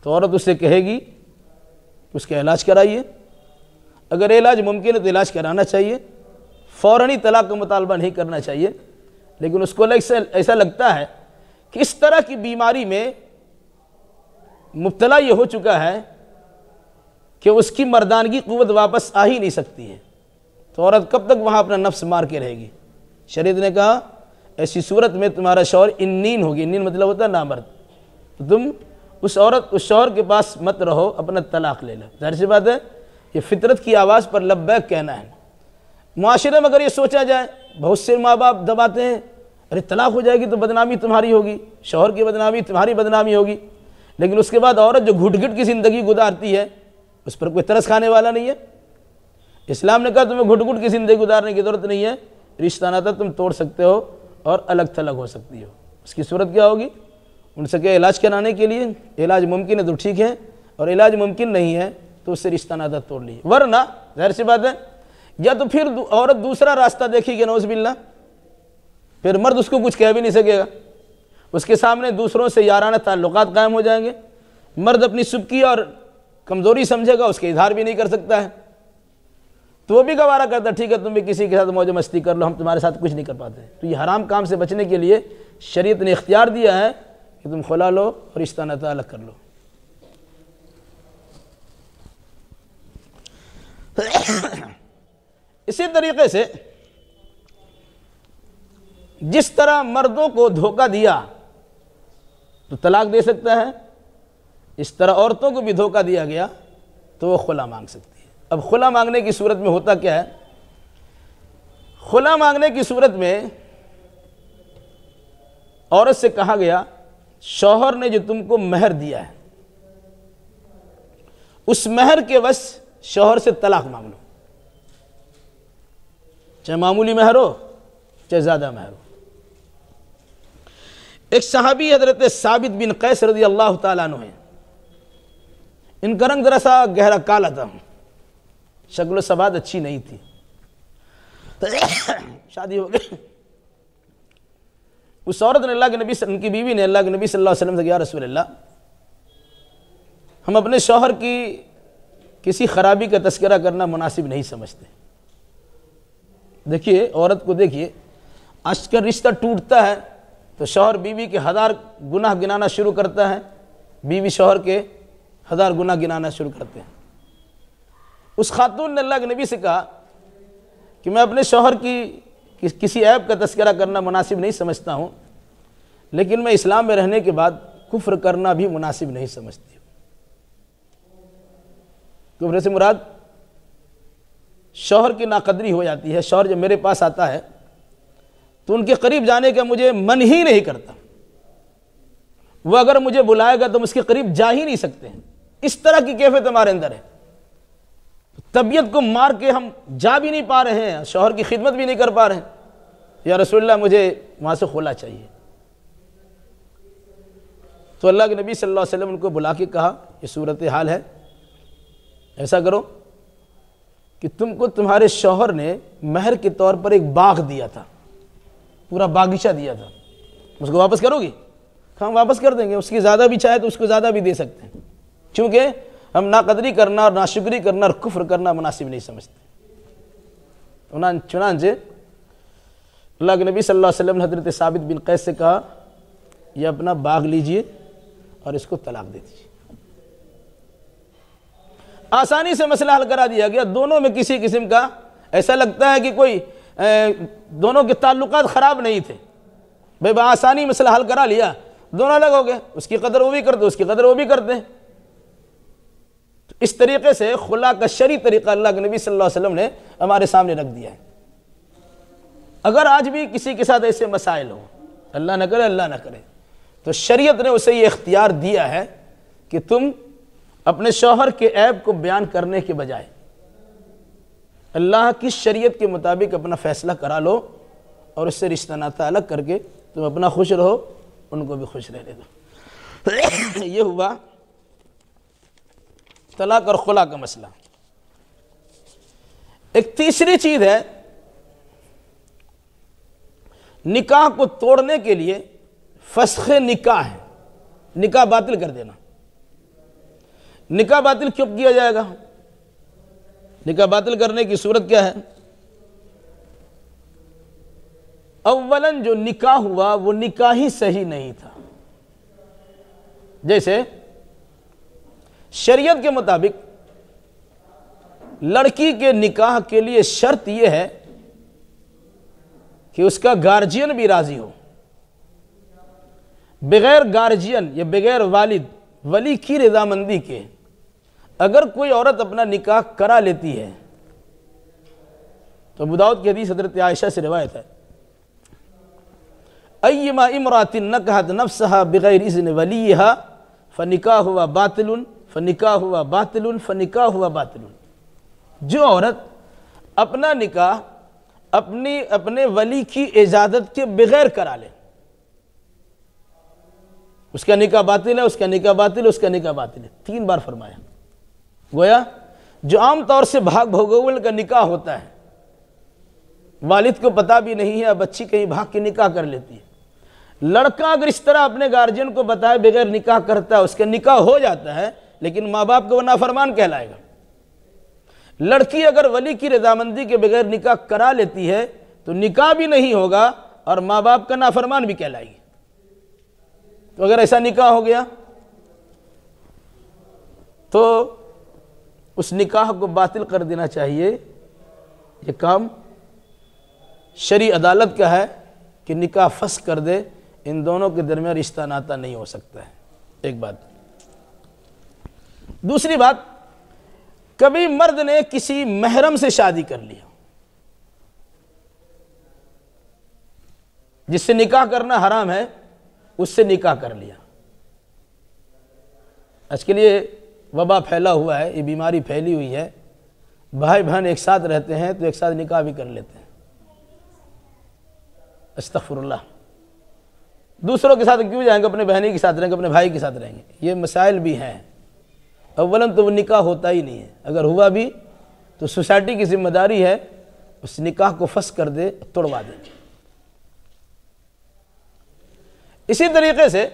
S1: تو عورت اس سے کہے گی کہ اس کا علاج کرائیے. اگر علاج ممکن ہے تو علاج کرانا چاہیے، فوراً طلاق کا مطالبہ نہیں کرنا چاہیے. لیکن اس کو ایسا لگتا ہے کہ اس طرح کی بیماری میں مبتلا یہ ہو چکا ہے کہ اس کی مردانگی قوت واپس آ ہی نہیں سکتی ہے، تو عورت کب تک وہاں اپنا نفس مار کے رہے گی. شریعت نے کہا ایسی صورت میں تمہارا شوہر انین ہوگی. انین مطلب ہوتا ہے نامرد، تو تم اس شوہر کے پاس مت رہو، اپنا طلاق لے لو. ظاہر سی بات ہے یہ فطرت کی آواز پر لبیک کہنا ہے. معاشرے میں اگر یہ سوچا جائے، بہت سے ماں باپ دباتے ہیں، ارے طلاق ہو جائے گی تو بدنامی تمہاری ہوگی، شوہر کی بدنامی تمہاری بدنامی ہوگی. لیکن اس کے بعد عورت جو گھٹ گھٹ کی زندگی گزارتی ہے اس پر کوئی ترس کھانے والا نہیں ہے. اسلام نے کہا تمہیں گھٹ گھٹ کی زندگی گزارنے کی ضرورت نہیں ہے، رشتہ ناتا تم توڑ سکتے ہو اور الگ تھلگ ہو سکتی ہو. اس کی صورت کیا ہوگی؟ ان سے کہ علاج کرانے کے لیے علاج ممکن ہے تو ٹھیک ہے، اور علاج ممکن نہیں ہے تو اس سے رشتہ ناتا توڑ لیے. ورنہ ظاہر سی بات ہے یا تو پھر عورت دوسرا راستہ دیکھے گی نعوذ باللہ، پھر مرد اس کو کچھ کہہ بھی نہیں سکے گا، اس کے سامنے دوسروں سے یارانہ تعلقات قائم ہو جائیں گے. مرد اپنی سبکی اور کمزوری سمجھے گا، اس کے اظہار بھی نہیں کر سکتا ہے، تو وہ بھی گوارا کرتا ٹھیک ہے تم بھی کسی کے ساتھ موج مستی کر لو، ہم تمہارے ساتھ کچھ نہیں کر پاتے. تو یہ حرام کام سے بچنے کے لیے شریعت نے اختیار دیا ہے کہ تم خلا لو اور رشتہ ناطہ الگ کر لو. اسی طریقے سے جس طرح مردوں کو دھوکہ دیا تو طلاق دے سکتا ہے، اس طرح عورتوں کو بھی دھوکہ دیا گیا تو وہ خلا مانگ سکتی ہے. اب خلا مانگنے کی صورت میں ہوتا کیا ہے؟ خلا مانگنے کی صورت میں عورت سے کہا گیا شوہر نے جو تم کو مہر دیا ہے اس مہر کے وس شوہر سے طلاق مانگ لو، چاہے معمولی مہر ہو چاہے زیادہ مہر ہو. ایک صحابی حضرت ثابت بن قیس رضی اللہ تعالیٰ عنہ ہیں. ان کا رنگ ذرا سا گہرا کالا تھا، شکل و صفات اچھی نہیں تھی. شادی ہو گئی، اس عورت نے ان کی بیوی نے اللہ کے نبی صلی اللہ علیہ وسلم سے کہا یا رسول اللہ ہم اپنے شوہر کی کسی خرابی کا تذکرہ کرنا مناسب نہیں سمجھتے. دیکھیے عورت کو دیکھیے، آج کل رشتہ ٹوٹتا ہے تو شوہر بیوی کے 1000 گناہ گنانا شروع کرتا ہے، بیوی شوہر کے 1000 گناہ گنانا شروع کرتے ہیں. اس خاتون نے اللہ کے نبی سے کہا کہ میں اپنے شوہر کی کسی عیب کا تذکرہ کرنا مناسب نہیں سمجھتا ہوں، لیکن میں اسلام میں رہنے کے بعد کفر کرنا بھی مناسب نہیں سمجھتی ہوں. کفر سے مراد شوہر کی ناقدری ہو جاتی ہے. شوہر جب میرے پاس آتا ہے تو ان کے قریب جانے کا مجھے من ہی نہیں کرتا، وہ اگر مجھے بلائے گا تو ہم اس کے قریب جا ہی نہیں سکتے ہیں. اس طرح کی کیفیت ہمارے اندر ہے، طبیعت کو مار کے ہم جا بھی نہیں پا رہے ہیں، شوہر کی خدمت بھی نہیں کر پا رہے ہیں. یا رسول اللہ مجھے وہاں سے خلا چاہیے. تو اللہ کے نبی صلی اللہ علیہ وسلم ان کو بلا کے کہا یہ صورتحال ہے، ایسا کرو کہ تم کو تمہارے شوہر نے مہر کے طور پر ایک باغ دیا تھا، پورا باغیچہ دیا تھا، اس کو واپس کرو گی؟ ہم واپس کر دیں گے، اس کی زیادہ بھی چاہے تو اس کو زیادہ بھی دے سکتے ہیں، کیونکہ ہم ناقدری کرنا اور ناشکری کرنا اور کفر کرنا مناسب نہیں سمجھتے. چنانچہ اللہ کے نبی صلی اللہ علیہ وسلم نے حضرت ثابت بن قیس سے کہا یہ اپنا باغ لیجئے اور اس کو طلاق دے دیجیے. آسانی سے مسئلہ حل کرا دیا گیا. دونوں میں کسی قسم کا ایسا لگتا ہے کہ کوئی دونوں کے تعلقات خراب نہیں تھے، بھائی بآسانی مسئلہ حل کرا لیا، دونوں الگ ہو گئے، اس کی قدر وہ بھی کرتے اس کی قدر وہ بھی کرتے ہیں. اس طریقے سے خلا کا شرعی طریقہ اللہ کے نبی صلی اللہ علیہ وسلم نے ہمارے سامنے رکھ دیا ہے. اگر آج بھی کسی کے ساتھ ایسے مسائل ہوں، اللہ نہ کرے تو شریعت نے اسے یہ اختیار دیا ہے کہ تم اپنے شوہر کے عیب کو بیان کرنے کے بجائے اللہ کی شریعت کے مطابق اپنا فیصلہ کرا لو اور اس سے رشتہ ناتا الگ کر کے تم اپنا خوش رہو، ان کو بھی خوش رہنے دو۔ یہ ہوا طلاق اور خلا کا مسئلہ۔ ایک تیسری چیز ہے، نکاح کو توڑنے کے لیے فسخ نکاح ہے، نکاح باطل کر دینا۔ نکاح باطل کیوں کیا جائے گا؟ نکاح باطل کرنے کی صورت کیا ہے؟ اولاً جو نکاح ہوا وہ نکاح ہی صحیح نہیں تھا۔ جیسے شریعت کے مطابق لڑکی کے نکاح کے لیے شرط یہ ہے کہ اس کا گارجین بھی راضی ہو۔ بغیر گارجین یا بغیر والد ولی کی رضامندی کے اگر کوئی عورت اپنا نکاح کرا لیتی ہے تو ابو داؤد کی حدیث حضرت عائشہ سے روایت ہے، ایما امرأۃ نکحت نفسها بغیر اذن ولیہا فنکاحها باطل فنکاحها باطل فنکاحها باطل۔ جو عورت اپنا نکاح اپنے ولی کی اجازت کے بغیر کرا لے، اس کا نکاح باطل ہے، اس کا نکاح باطل ہے، اس کا نکاح باطل ہے، 3 بار فرمایا۔ گویا جو عام طور سے بھاگ بھگول کا نکاح ہوتا ہے، والد کو پتہ بھی نہیں ہے، اب بچی کہیں بھاگ کے نکاح کر لیتی ہے۔ لڑکا اگر اس طرح اپنے گارجین کو بتائے بغیر نکاح کرتا ہے، اس کا نکاح ہو جاتا ہے لیکن ماں باپ کو وہ نافرمان کہلائے گا۔ لڑکی اگر ولی کی رضامندی کے بغیر نکاح کرا لیتی ہے تو نکاح بھی نہیں ہوگا اور ماں باپ کا نافرمان بھی کہلائے گی۔ تو اگر ایسا نکاح ہو گیا تو اس نکاح کو باطل کر دینا چاہیے۔ یہ کام شرعی عدالت کا ہے کہ نکاح فسخ کر دے، ان دونوں کے درمیان رشتہ ناتا نہیں ہو سکتا ہے۔ ایک بات۔ دوسری بات، کبھی مرد نے کسی محرم سے شادی کر لیا، جس سے نکاح کرنا حرام ہے، اس سے نکاح کر لیا۔ آج کے لیے وبا پھیلا ہوا ہے، یہ بیماری پھیلی ہوئی ہے، بھائی بہن ایک ساتھ رہتے ہیں تو ایک ساتھ نکاح بھی کر لیتے ہیں۔ استغفر اللہ۔ دوسروں کے ساتھ کیوں جائیں گے؟ اپنے بہنی کے ساتھ رہیں گے، اپنے بھائی کے ساتھ رہیں گے۔ یہ مسائل بھی ہیں۔ اولاً تو وہ نکاح ہوتا ہی نہیں ہے، اگر ہوا بھی تو سوسائٹی کی ذمہ داری ہے اس نکاح کو فسخ کر دے، توڑوا دے۔ اسی طریقے سے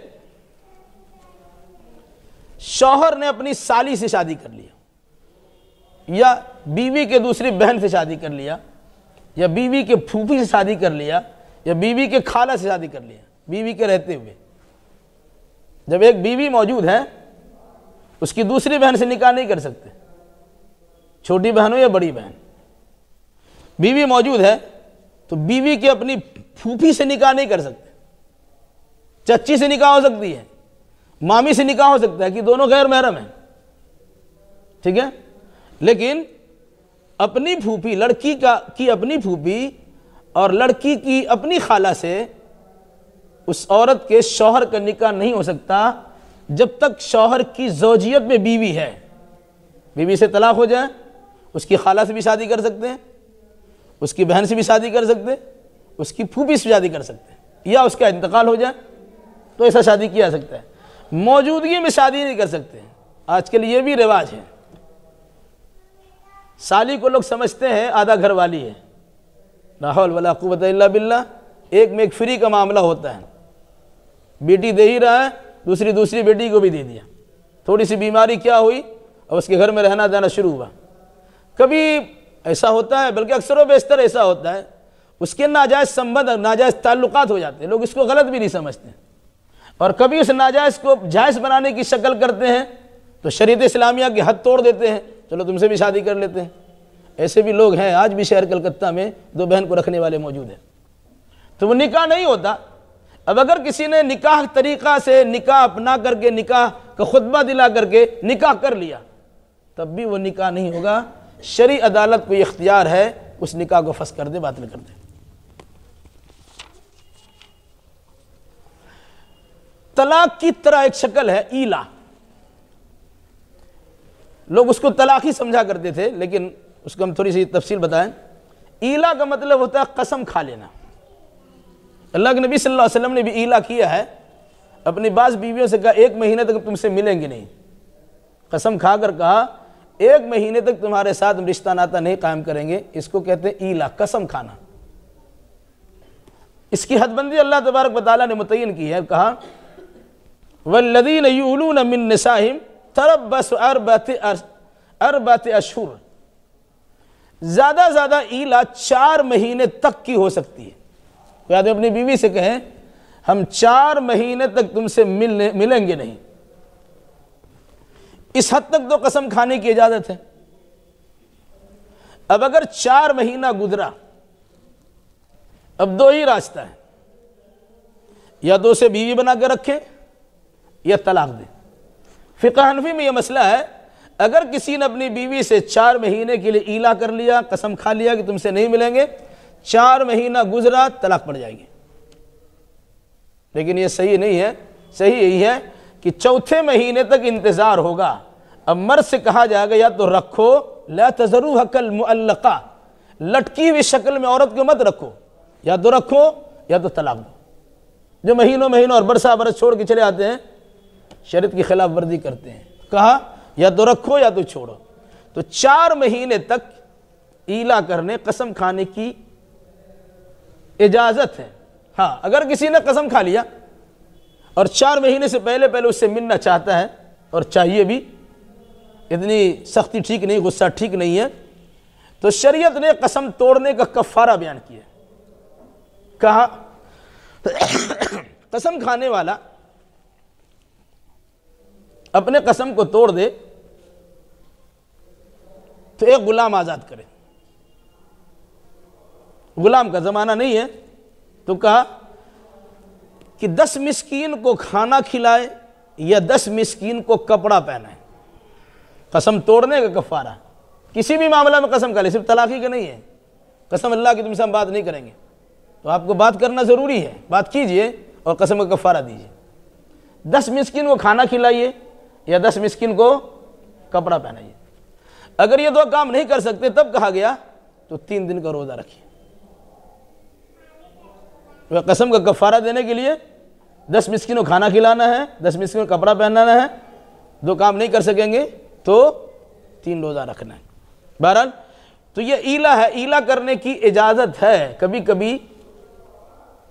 S1: شوہر نے اپنی سالی سے شادی کر لیا، یا بیوی کے دوسری بہن سے شادی کر لیا، یا بیوی کے پھوپھی سے شادی کر لیا، یا بیوی کے خالہ سے شادی کر لیا، بیوی کے رہتے ہوئے۔ جب ایک بیوی موجود ہے اس کی دوسری بہن سے نکاح نہیں کر سکتے، چھوٹی بہن ہو یا بڑی بہن۔ بیوی موجود ہے تو بیوی کے اپنی پھوپھی سے نکاح نہیں کر سکتے، چچی سے نکاح ہو سکتی ہے، مامی سے نکاح ہو سکتا ہے کہ دونوں غیر محرم ہیں، ٹھیک ہے، لیکن اپنی پھوپھی، لڑکی کی اپنی پھوپھی اور لڑکی کی اپنی خالہ سے اس عورت کے شوہر کا نکاح نہیں ہو سکتا جب تک شوہر کی زوجیت میں بیوی ہے۔ بیوی سے طلاق ہو جائے، اس کی خالہ سے بھی شادی کر سکتے ہیں، اس کی بہن سے بھی شادی کر سکتے ہیں، اس کی پھوپھی سے شادی کر سکتے ہیں، یا اس کا انتقال ہو جائے تو ایسا شادی کیا جا سکتا ہے۔ موجودگی میں شادی نہیں کر سکتے۔ آج کل یہ بھی رواج ہے، سالی کو لوگ سمجھتے ہیں آدھا گھر والی ہے، لا حول ولا قوت الا باللہ، ایک میں ایک فری کا معاملہ ہوتا ہے، بیٹی دے ہی رہا ہے، دوسری بیٹی کو بھی دے دیا، تھوڑی سی بیماری کیا ہوئی اور اس کے گھر میں رہنا جانا شروع ہوا۔ کبھی ایسا ہوتا ہے، بلکہ اکثر و بیشتر ایسا ہوتا ہے، اس کے ناجائز سمبند، ناجائز تعلقات ہو جاتے ہیں، لوگ اس کو غلط بھی نہیں سمجھتے، اور کبھی اس ناجائز کو جائز بنانے کی شکل کرتے ہیں تو شریعت اسلامیہ کی حد توڑ دیتے ہیں، چلو تم سے بھی شادی کر لیتے ہیں۔ ایسے بھی لوگ ہیں، آج بھی شہر کلکتہ میں 2 بہن کو رکھنے والے موجود ہیں، تو وہ نکاح نہیں ہوتا۔ اب اگر کسی نے نکاح طریقہ سے نکاح اپنا کر کے، نکاح کا خطبہ دلا کر کے نکاح کر لیا، تب بھی وہ نکاح نہیں ہوگا۔ شرعی عدالت کو اختیار ہے اس نکاح کو فسخ کر دے، باطل کر دے۔ طلاق کی طرح ایک شکل ہے ایلا، لوگ اس کو طلاق ہی سمجھا کرتے تھے، لیکن اس کو ہم تھوڑی سی تفصیل بتائیں۔ ایلا کا مطلب ہوتا ہے قسم کھا لینا۔ اللہ کے نبی صلی اللہ علیہ وسلم نے بھی ایلا کیا ہے، اپنی بعض بیویوں سے کہا 1 مہینے تک تم سے ملیں گے نہیں، قسم کھا کر کہا 1 مہینے تک تمہارے ساتھ رشتہ ناتا نہیں قائم کریں گے۔ اس کو کہتے ہیں ایلا، قسم کھانا۔ اس کی حد بندی اللہ تبارک و تعالیٰ نے متعین کی ہے، کہا والذین یؤلون من نسائہم تربص 4 اشہر، زیادہ ایلا 4 مہینے تک کی ہو سکتی ہے۔ کوئی آدمی اپنی بیوی سے کہیں ہم 4 مہینے تک تم سے ملیں گے نہیں، اس حد تک تو قسم کھانے کی اجازت ہے۔ اب اگر 4 مہینہ گزرا، اب 2 ہی راستہ ہے، یا تو اسے بیوی بنا کے رکھیں یا طلاق دیں۔ فقہ حنفی میں یہ مسئلہ ہے، اگر کسی نے اپنی بیوی سے 4 مہینے کے لیے ایلا کر لیا، قسم کھا لیا کہ تم سے نہیں ملیں گے، 4 مہینہ گزرا طلاق پڑ جائے گی۔ لیکن یہ صحیح نہیں ہے، صحیح یہی ہے کہ 4تھے مہینے تک انتظار ہوگا۔ اب مرد سے کہا جائے گا یا تو رکھو، لا تذروها کالمعلقہ، لٹکی ہوئی شکل میں عورت کو مت رکھو، یا تو رکھو یا تو طلاق دو۔ جو مہینوں اور برسہ برس چھوڑ کے چلے آتے ہیں، شریعت کی خلاف ورزی کرتے ہیں، کہا یا تو رکھو یا تو چھوڑو۔ تو 4 مہینے تک ایلا کرنے، قسم کھانے کی اجازت ہے۔ ہاں اگر کسی نے قسم کھا لیا اور 4 مہینے سے پہلے اس سے ملنا چاہتا ہے، اور چاہیے بھی، اتنی سختی ٹھیک نہیں، غصہ ٹھیک نہیں ہے، تو شریعت نے قسم توڑنے کا کفارہ بیان کیا، کہا قسم کھانے والا اپنے قسم کو توڑ دے تو ایک غلام آزاد کرے۔ غلام کا زمانہ نہیں ہے تو کہا کہ 10 مسکین کو کھانا کھلائے یا 10 مسکین کو کپڑا پہنائے۔ قسم توڑنے کا کفارہ کسی بھی معاملہ میں قسم کھا لے، صرف طلاقی کا نہیں ہے۔ قسم اللہ کی تم سے ہم بات نہیں کریں گے، تو آپ کو بات کرنا ضروری ہے، بات کیجئے اور قسم کا کفارہ دیجئے۔ 10 مسکین کو کھانا کھلائیے یا 10 مسکین کو کپڑا پہنائیے۔ اگر یہ 2 کام نہیں کر سکتے تب کہا گیا تو 3 دن کا روزہ رکھیے۔ قسم کا کفارہ دینے کے لیے 10 مسکین کو کھانا کھلانا ہے، 10 مسکین کو کپڑا پہنانا ہے، 2 کام نہیں کر سکیں گے تو 3 روزہ رکھنا ہے۔ بہرحال تو یہ ایلا ہے، ایلا کرنے کی اجازت ہے، کبھی کبھی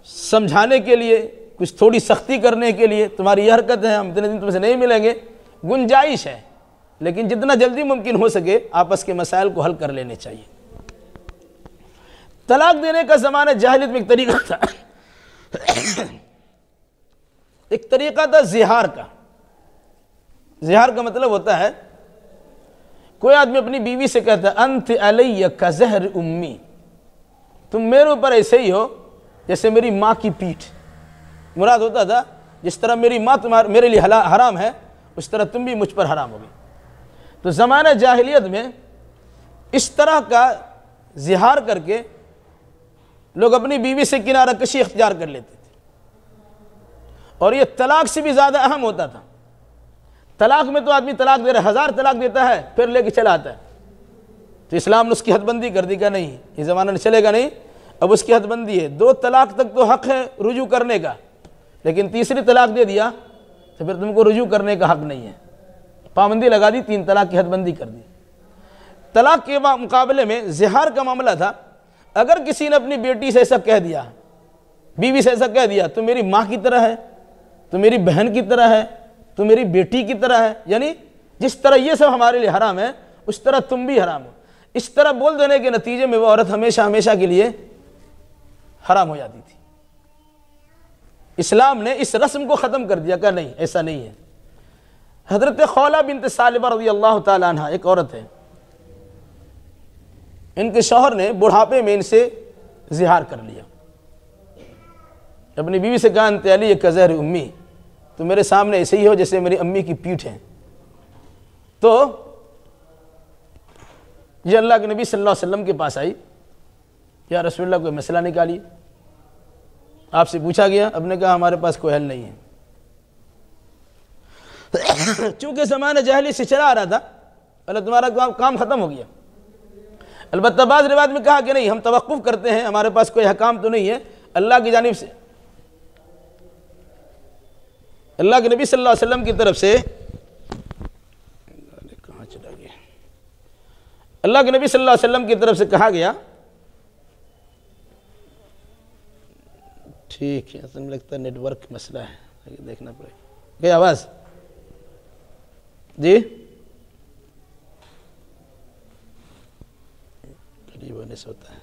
S1: سمجھانے کے لیے، کچھ تھوڑی سختی کرنے کے لیے، تمہاری یہ حرکت ہے، ہم اتنے دن تم سے نہیں ملیں گے، گنجائش ہے، لیکن جتنا جلدی ممکن ہو سکے آپس کے مسائل کو حل کر لینے چاہیے۔ طلاق دینے کا زمانہ جاہلیت میں ایک طریقہ تھا، ایک طریقہ تھا زہار کا۔ زہار کا مطلب ہوتا ہے کوئی آدمی اپنی بیوی سے کہتا ہے انت علی کزہر امی، تم میرے اوپر ایسے ہی ہو جیسے میری ماں کی پیٹھ۔ مراد ہوتا تھا جس طرح میری ماں میرے لیے حرام ہے، اس طرح تم بھی مجھ پر حرام ہوگی۔ تو زمانہ جاہلیت میں اس طرح کا زہار کر کے لوگ اپنی بیوی سے کنارہ کشی اختیار کر لیتے تھے، اور یہ طلاق سے بھی زیادہ اہم ہوتا تھا۔ طلاق میں تو آدمی طلاق دے رہا ہے، 1000 طلاق دیتا ہے پھر لے کے چلا آتا ہے، تو اسلام نے اس کی حد بندی کر دی کہ نہیں، یہ زمانہ نہیں چلے گا، نہیں، اب اس کی حد بندی ہے۔ 2 طلاق تک تو حق ہے رجوع کرنے کا، لیکن تیسری طلاق دے دیا تو پھر تم کو رجوع کرنے کا حق نہیں ہے، پابندی لگا دی، 3 طلاق کی حد بندی کر دی۔ طلاق کے مقابلے میں زہار کا معاملہ تھا، اگر کسی نے اپنی بیٹی سے ایسا کہہ دیا، بیوی سے ایسا کہہ دیا، تو میری ماں کی طرح ہے، تو میری بہن کی طرح ہے، تو میری بیٹی کی طرح ہے، یعنی جس طرح یہ سب ہمارے لیے حرام ہے اس طرح تم بھی حرام ہو، اس طرح بول دینے کے نتیجے میں وہ عورت ہمیشہ کے لیے حرام ہو جاتی تھی۔ اسلام نے اس رسم کو ختم کر دیا کہ نہیں، ایسا نہیں ہے۔ حضرت خولہ بنت ثعلبہ رضی اللہ تعالیٰ عنہ ایک عورت ہے، ان کے شوہر نے بڑھاپے میں ان سے زہار کر لیا، اپنی بیوی سے کہا انت علی کزہر امی، تو میرے سامنے ایسے ہی ہو جیسے میری امی کی پیٹھ ہے۔ تو یہ اللہ کے نبی صلی اللہ علیہ وسلم کے پاس آئی، یا رسول اللہ کوئی مسئلہ نکالیے، آپ سے پوچھا گیا، اب نے کہا ہمارے پاس کوئی حل نہیں ہے۔ چونکہ زمانہ جاہلی سے چلا آ رہا تھا، اللہ تمہارا کام ختم ہو گیا، البتہ بعض روایت میں کہا کہ نہیں، ہم توقف کرتے ہیں، ہمارے پاس کوئی حکام تو نہیں ہے، اللہ کی جانب سے، اللہ کے نبی صلی اللہ علیہ وسلم کی طرف سے، کہاں چلا گیا، اللہ کے نبی صلی اللہ علیہ وسلم کی طرف سے کہا گیا، ٹھیک ہے، اصل میں لگتا ہے نیٹ ورک مسئلہ ہے، دیکھنا پڑے گا، کیا آواز جی قریب ہونے سے ہوتا ہے،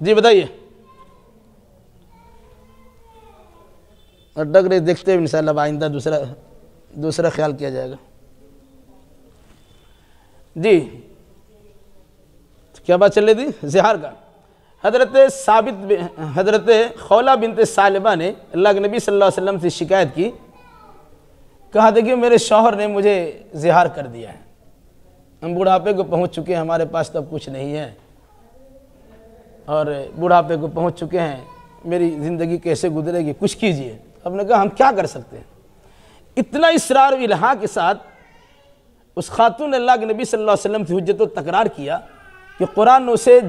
S1: جی بتائیے، اور ڈگ رہے دیکھتے ہیں انشاءاللہ آئندہ دوسرا خیال کیا جائے گا۔ جی کیا بات چل رہی تھی؟ زہار کا۔ حضرت خولہ بنت ثعلبہ نے اللہ کے نبی صلی اللہ علیہ وسلم سے شکایت کی، کہا دیکھیے میرے شوہر نے مجھے زہار کر دیا ہے، ہم بڑھاپے کو پہنچ چکے ہیں، ہمارے پاس تو اب کچھ نہیں ہے، اور بڑھاپے کو پہنچ چکے ہیں، میری زندگی کیسے گزرے گی، کچھ کیجئے۔ ہم نے کہا ہم کیا کر سکتے ہیں؟ اتنا اصرار و الحاح کے ساتھ اس خاتون نے اللہ کے نبی صلی اللہ علیہ وسلم سے حجت و تکرار کیا کہ قرآن نے اسے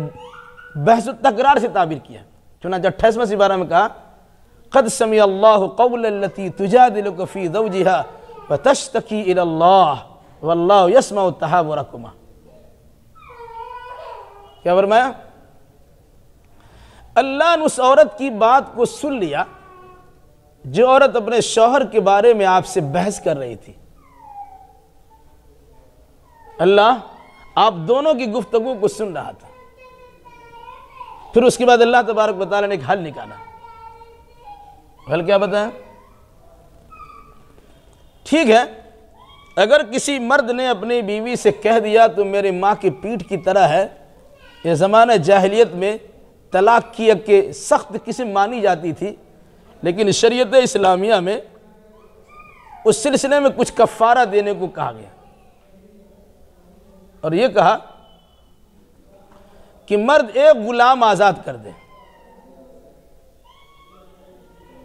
S1: بحث و تکرار سے تعبیر کیا۔ چنانچہ 28واں سپارہ میں کہا قد سمع اللہ قول التي تجادلك في زوجها وتشتكي الى اللہ واللہ يسمع تحاوركما۔ کیا فرمایا؟ اللہ نے اس عورت کی بات کو سن لیا جو عورت اپنے شوہر کے بارے میں آپ سے بحث کر رہی تھی۔ اللہ آپ دونوں کی گفتگو کو سن رہا تھا۔ پھر اس کے بعد اللہ تبارک و تعالیٰ نے ایک حل نکالا۔ حل کیا بتایا؟ ٹھیک ہے، اگر کسی مرد نے اپنی بیوی سے کہہ دیا تو میرے ماں کی پیٹھ کی طرح ہے، یہ زمانہ جاہلیت میں طلاق کی ایک سخت قسم مانی جاتی تھی، لیکن شریعت اسلامیہ میں اس سلسلے میں کچھ کفارہ دینے کو کہا گیا، اور یہ کہا کہ مرد ایک غلام آزاد کر دے،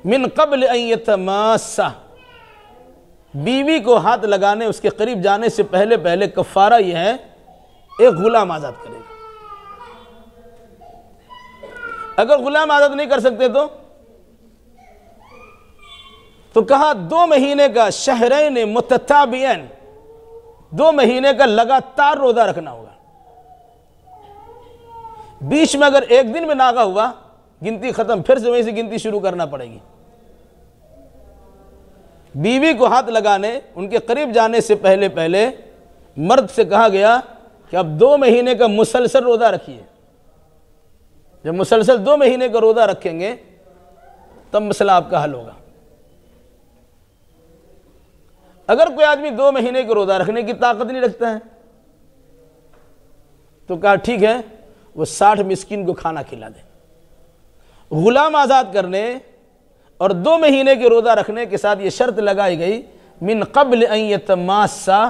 S1: من قبل ان یتماسہ، بیوی کو ہاتھ لگانے، اس کے قریب جانے سے پہلے کفارہ یہ ہے ایک غلام آزاد کرے گا۔ اگر غلام آزاد نہیں کر سکتے تو کہا 2 مہینے کا شہرین متتابعین، 2 مہینے کا لگاتار روزہ رکھنا ہوگا۔ بیچ میں اگر ایک دن میں ناغہ ہوا، گنتی ختم، پھر سے وہیں سے گنتی شروع کرنا پڑے گی۔ بیوی کو ہاتھ لگانے، ان کے قریب جانے سے پہلے مرد سے کہا گیا کہ اب 2 مہینے کا مسلسل روزہ رکھیے۔ جب مسلسل 2 مہینے کا روزہ رکھیں گے تب مسئلہ آپ کا حل ہوگا۔ اگر کوئی آدمی 2 مہینے کا روزہ رکھنے کی طاقت نہیں رکھتا ہے تو کہا ٹھیک ہے، وہ 60 مسکین کو کھانا کھلا دے۔ غلام آزاد کرنے اور 2 مہینے کے روزہ رکھنے کے ساتھ یہ شرط لگائی گئی من قبل ان یتماسہ،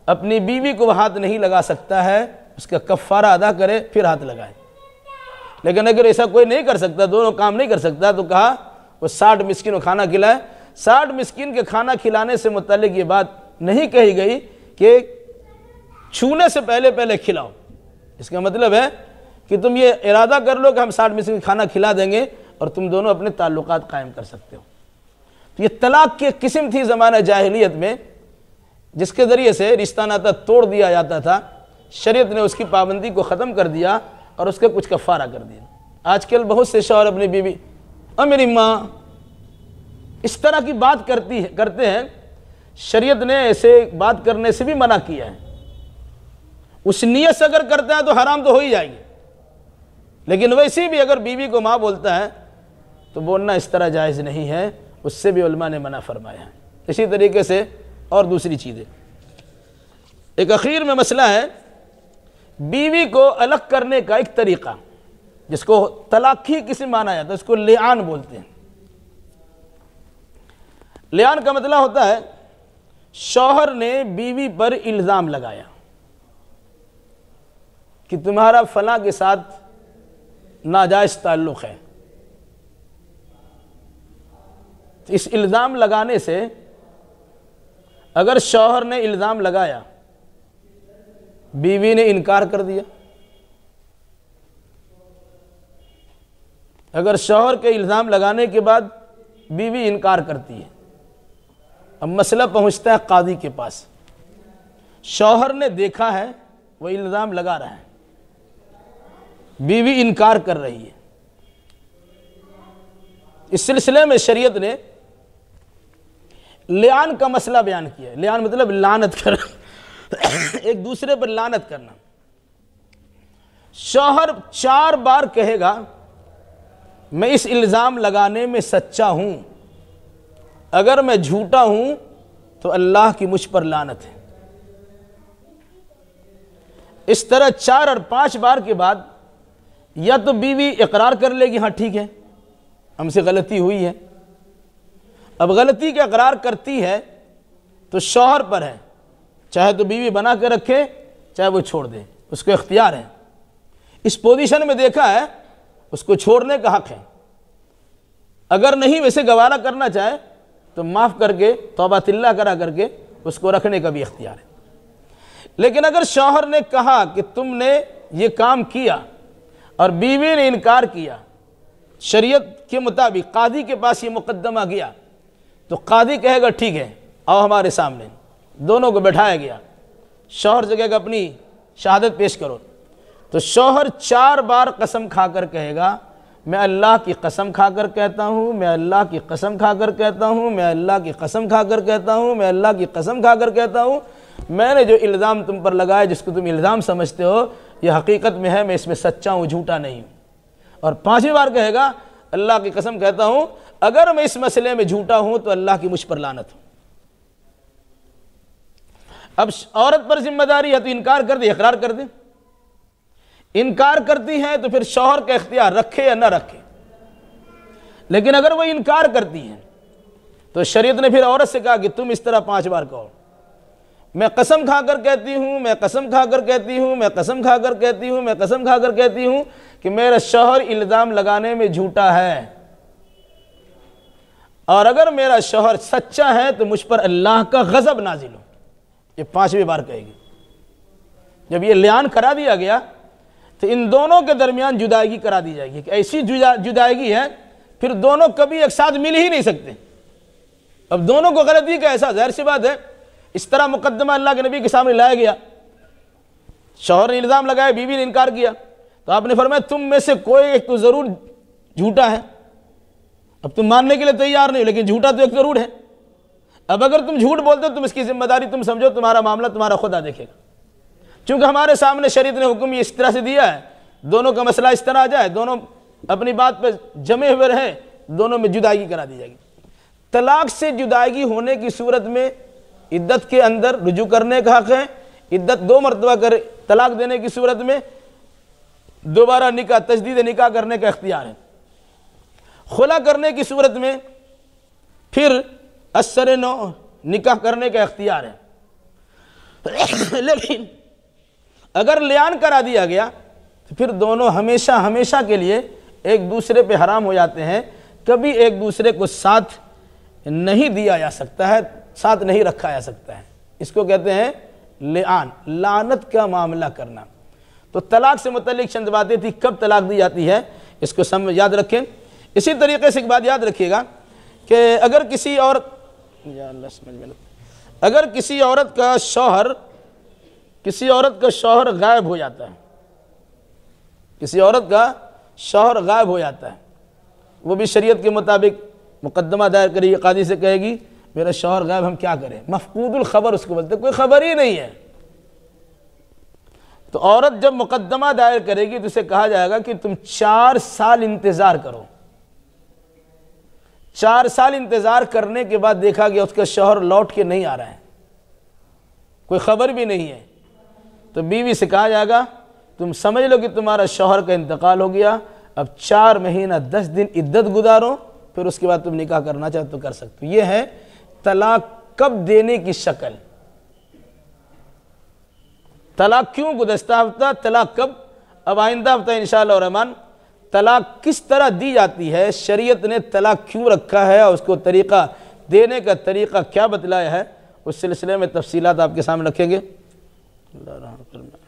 S1: اپنی بیوی کو وہ ہاتھ نہیں لگا سکتا ہے، اس کا کفارہ ادا کرے پھر ہاتھ لگائے۔ لیکن اگر ایسا کوئی نہیں کر سکتا، دونوں کام نہیں کر سکتا، تو کہا وہ 60 مسکین کو کھانا کھلائے۔ 60 مسکین کے کھانا کھلانے سے متعلق یہ بات نہیں کہی گئی کہ چھونے سے پہلے کھلاؤ۔ اس کا مطلب ہے کہ تم یہ ارادہ کر لو کہ ہم 60 مسکین کھانا کھلا دیں گے اور تم دونوں اپنے تعلقات قائم کر سکتے ہو۔ تو یہ طلاق کی ایک قسم تھی زمانہ جاہلیت میں، جس کے ذریعے سے رشتہ ناطہ توڑ دیا جاتا تھا۔ شریعت نے اس کی پابندی کو ختم کر دیا اور اس کا کچھ کفارہ کر دیا۔ آج کل بہت سے شوہر اپنی بیوی اور میری ماں اس طرح کی بات کرتے ہیں، شریعت نے ایسے بات کرنے سے بھی منع کیا ہے۔ اس نیت سے اگر کرتے ہیں تو حرام تو ہو ہی جائے گی، لیکن ویسے بھی اگر بیوی کو ماں بولتا ہے تو بولنا اس طرح جائز نہیں ہے، اس سے بھی علماء نے منع فرمایا ہے۔ اسی طریقے سے اور دوسری چیزیں، ایک اخیر میں مسئلہ ہے بیوی کو الگ کرنے کا ایک طریقہ، جس کو طلاق کی قسم مانا جاتا ہے، اس کو لعان بولتے ہیں۔ لعان کا مطلب ہوتا ہے شوہر نے بیوی پر الزام لگایا کہ تمہارا فلاں کے ساتھ ناجائز تعلق ہے۔ اس الزام لگانے سے اگر شوہر نے الزام لگایا بیوی نے انکار کر دیا. اگر شوہر کے الزام لگانے کے بعد بیوی انکار کرتی ہے، اب مسئلہ پہنچتا ہے قاضی کے پاس. شوہر نے دیکھا ہے وہ الزام لگا رہا ہے، بیوی انکار کر رہی ہے. اس سلسلے میں شریعت نے لعان کا مسئلہ بیان کیا ہے. لعان مطلب لعنت کرنا، ایک دوسرے پر لعنت کرنا. شوہر 4 بار کہے گا میں اس الزام لگانے میں سچا ہوں، اگر میں جھوٹا ہوں تو اللہ کی مجھ پر لعنت ہے. اس طرح 4 اور 5 بار کے بعد یا تو بیوی اقرار کر لے گی ہاں ٹھیک ہے ہم سے غلطی ہوئی ہے. اب غلطی کا اقرار کرتی ہے تو شوہر پر ہے، چاہے تو بیوی بنا کے رکھے چاہے وہ چھوڑ دے، اس کو اختیار ہے. اس پوزیشن میں دیکھا ہے اس کو چھوڑنے کا حق ہے. اگر نہیں ویسے گوارا کرنا چاہے تو معاف کر کے توبہ اللہ کرا کر کے اس کو رکھنے کا بھی اختیار ہے. لیکن اگر شوہر نے کہا کہ تم نے یہ کام کیا اور بیوی نے انکار کیا، شریعت کے مطابق قاضی کے پاس یہ مقدمہ گیا تو قاضی کہے گا ٹھیک ہے آؤ ہمارے سامنے. دونوں کو بٹھایا گیا، شوہر سے کہے گا اپنی شہادت پیش کرو. تو شوہر 4 بار قسم کھا کر کہے گا میں اللہ کی قسم کھا کر کہتا ہوں، میں اللہ کی قسم کھا کر کہتا ہوں، میں اللہ کی قسم کھا کر کہتا ہوں، میں اللہ کی قسم کھا کر کہتا ہوں میں نے جو الزام تم پر لگایا جس کو تم الزام سمجھتے ہو یہ حقیقت میں ہے، میں اس میں سچا ہوں، جھوٹا نہیں ہوں. اور 5ویں بار کہے گا اللہ کی قسم کہتا ہوں اگر میں اس مسئلے میں جھوٹا ہوں تو اللہ کی مجھ پر لعنت ہو. اب عورت پر ذمہ داری ہے تو انکار کر دے، اقرار کر دے. انکار کرتی ہے تو پھر شوہر کا اختیار رکھے یا نہ رکھے. لیکن اگر وہ انکار کرتی ہیں تو شریعت نے پھر عورت سے کہا کہ تم اس طرح 5 بار کہو میں قسم کھا کر کہتی ہوں، میں قسم کھا کر کہتی ہوں، میں قسم کھا کر کہتی ہوں، میں قسم کھا کر کہتی ہوں کہ میرا شوہر الزام لگانے میں جھوٹا ہے، اور اگر میرا شوہر سچا ہے تو مجھ پر اللہ کا غضب نازل ہو. یہ 5ویں بار کہے گی. جب یہ لعان کرا دیا گیا تو ان دونوں کے درمیان جدائیگی کرا دی جائے گی کہ ایسی جدائیگی ہے پھر دونوں کبھی ایک ساتھ مل ہی نہیں سکتے. اب دونوں کو غلطی کا احساس، ظاہر سی بات ہے. اس طرح مقدمہ اللہ کے نبی کے سامنے لایا گیا، شوہر نے الزام لگایا، بیوی نے انکار کیا تو آپ نے فرمایا تم میں سے کوئی ایک تو ضرور جھوٹا ہے. اب تم ماننے کے لیے تیار نہیں لیکن جھوٹا تو ایک ضرور ہے. اب اگر تم جھوٹ بولتے ہو تم اس کی ذمہ داری تم سمجھو، تمہارا معاملہ تمہارا خدا دیکھے گا. چونکہ ہمارے سامنے شریعت نے حکم اس طرح سے دیا ہے دونوں کا مسئلہ اس طرح آ جائے، دونوں اپنی بات پہ جمے ہوئے رہیں، دونوں میں جدائیگی کرا دی جائے گی. طلاق سے جدائیگی ہونے کی صورت میں عدت کے اندر رجوع کرنے کا حق ہے. عدت 2 مرتبہ کر طلاق دینے کی صورت میں دوبارہ نکاح تجدید نکاح کرنے کا اختیار ہے. خلا کرنے کی صورت میں پھر اثر نو نکاح کرنے کا اختیار ہے. لیکن اگر لعان کرا دیا گیا تو پھر دونوں ہمیشہ ہمیشہ کے لیے ایک دوسرے پہ حرام ہو جاتے ہیں. کبھی ایک دوسرے کو ساتھ نہیں دیا جا سکتا ہے، ساتھ نہیں رکھا جا سکتا ہے. اس کو کہتے ہیں لعان، لعنت کا معاملہ کرنا. تو طلاق سے متعلق چند باتیں تھی، کب طلاق دی جاتی ہے اس کو یاد رکھیں. اسی طریقے سے ایک بات یاد رکھیے گا کہ اگر کسی عورت کا شوہر غائب ہو جاتا ہے، کسی عورت کا شوہر غائب ہو جاتا ہے، وہ بھی شریعت کے مطابق مقدمہ دائر کرے گی، قاضی سے کہے گی میرا شوہر غائب، ہم کیا کریں؟ مفقود الخبر اس کو بولتے، کوئی خبر ہی نہیں ہے. تو عورت جب مقدمہ دائر کرے گی تو اسے کہا جائے گا کہ تم 4 سال انتظار کرو. 4 سال انتظار کرنے کے بعد دیکھا گیا اس کا شوہر لوٹ کے نہیں آ رہا ہے، کوئی خبر بھی نہیں ہے، تو بیوی سے کہا جائے گا تم سمجھ لو کہ تمہارا شوہر کا انتقال ہو گیا، اب 4 مہینہ 10 دن عدت گزارو، پھر اس کے بعد تم نکاح کرنا چاہو تو کر سکتے ہو. یہ ہے طلاق کب دینے کی شکل. طلاق کیوں گزشتہ ہفتہ، طلاق کب، اب آئندہ ہفتہ انشاءاللہ الرحمن طلاق کس طرح دی جاتی ہے، شریعت نے طلاق کیوں رکھا ہے اور اس کو طریقہ دینے کا طریقہ کیا بتلایا ہے، اس سلسلے میں تفصیلات آپ کے سامنے رکھیں گے. اللہ رحم فرمائے.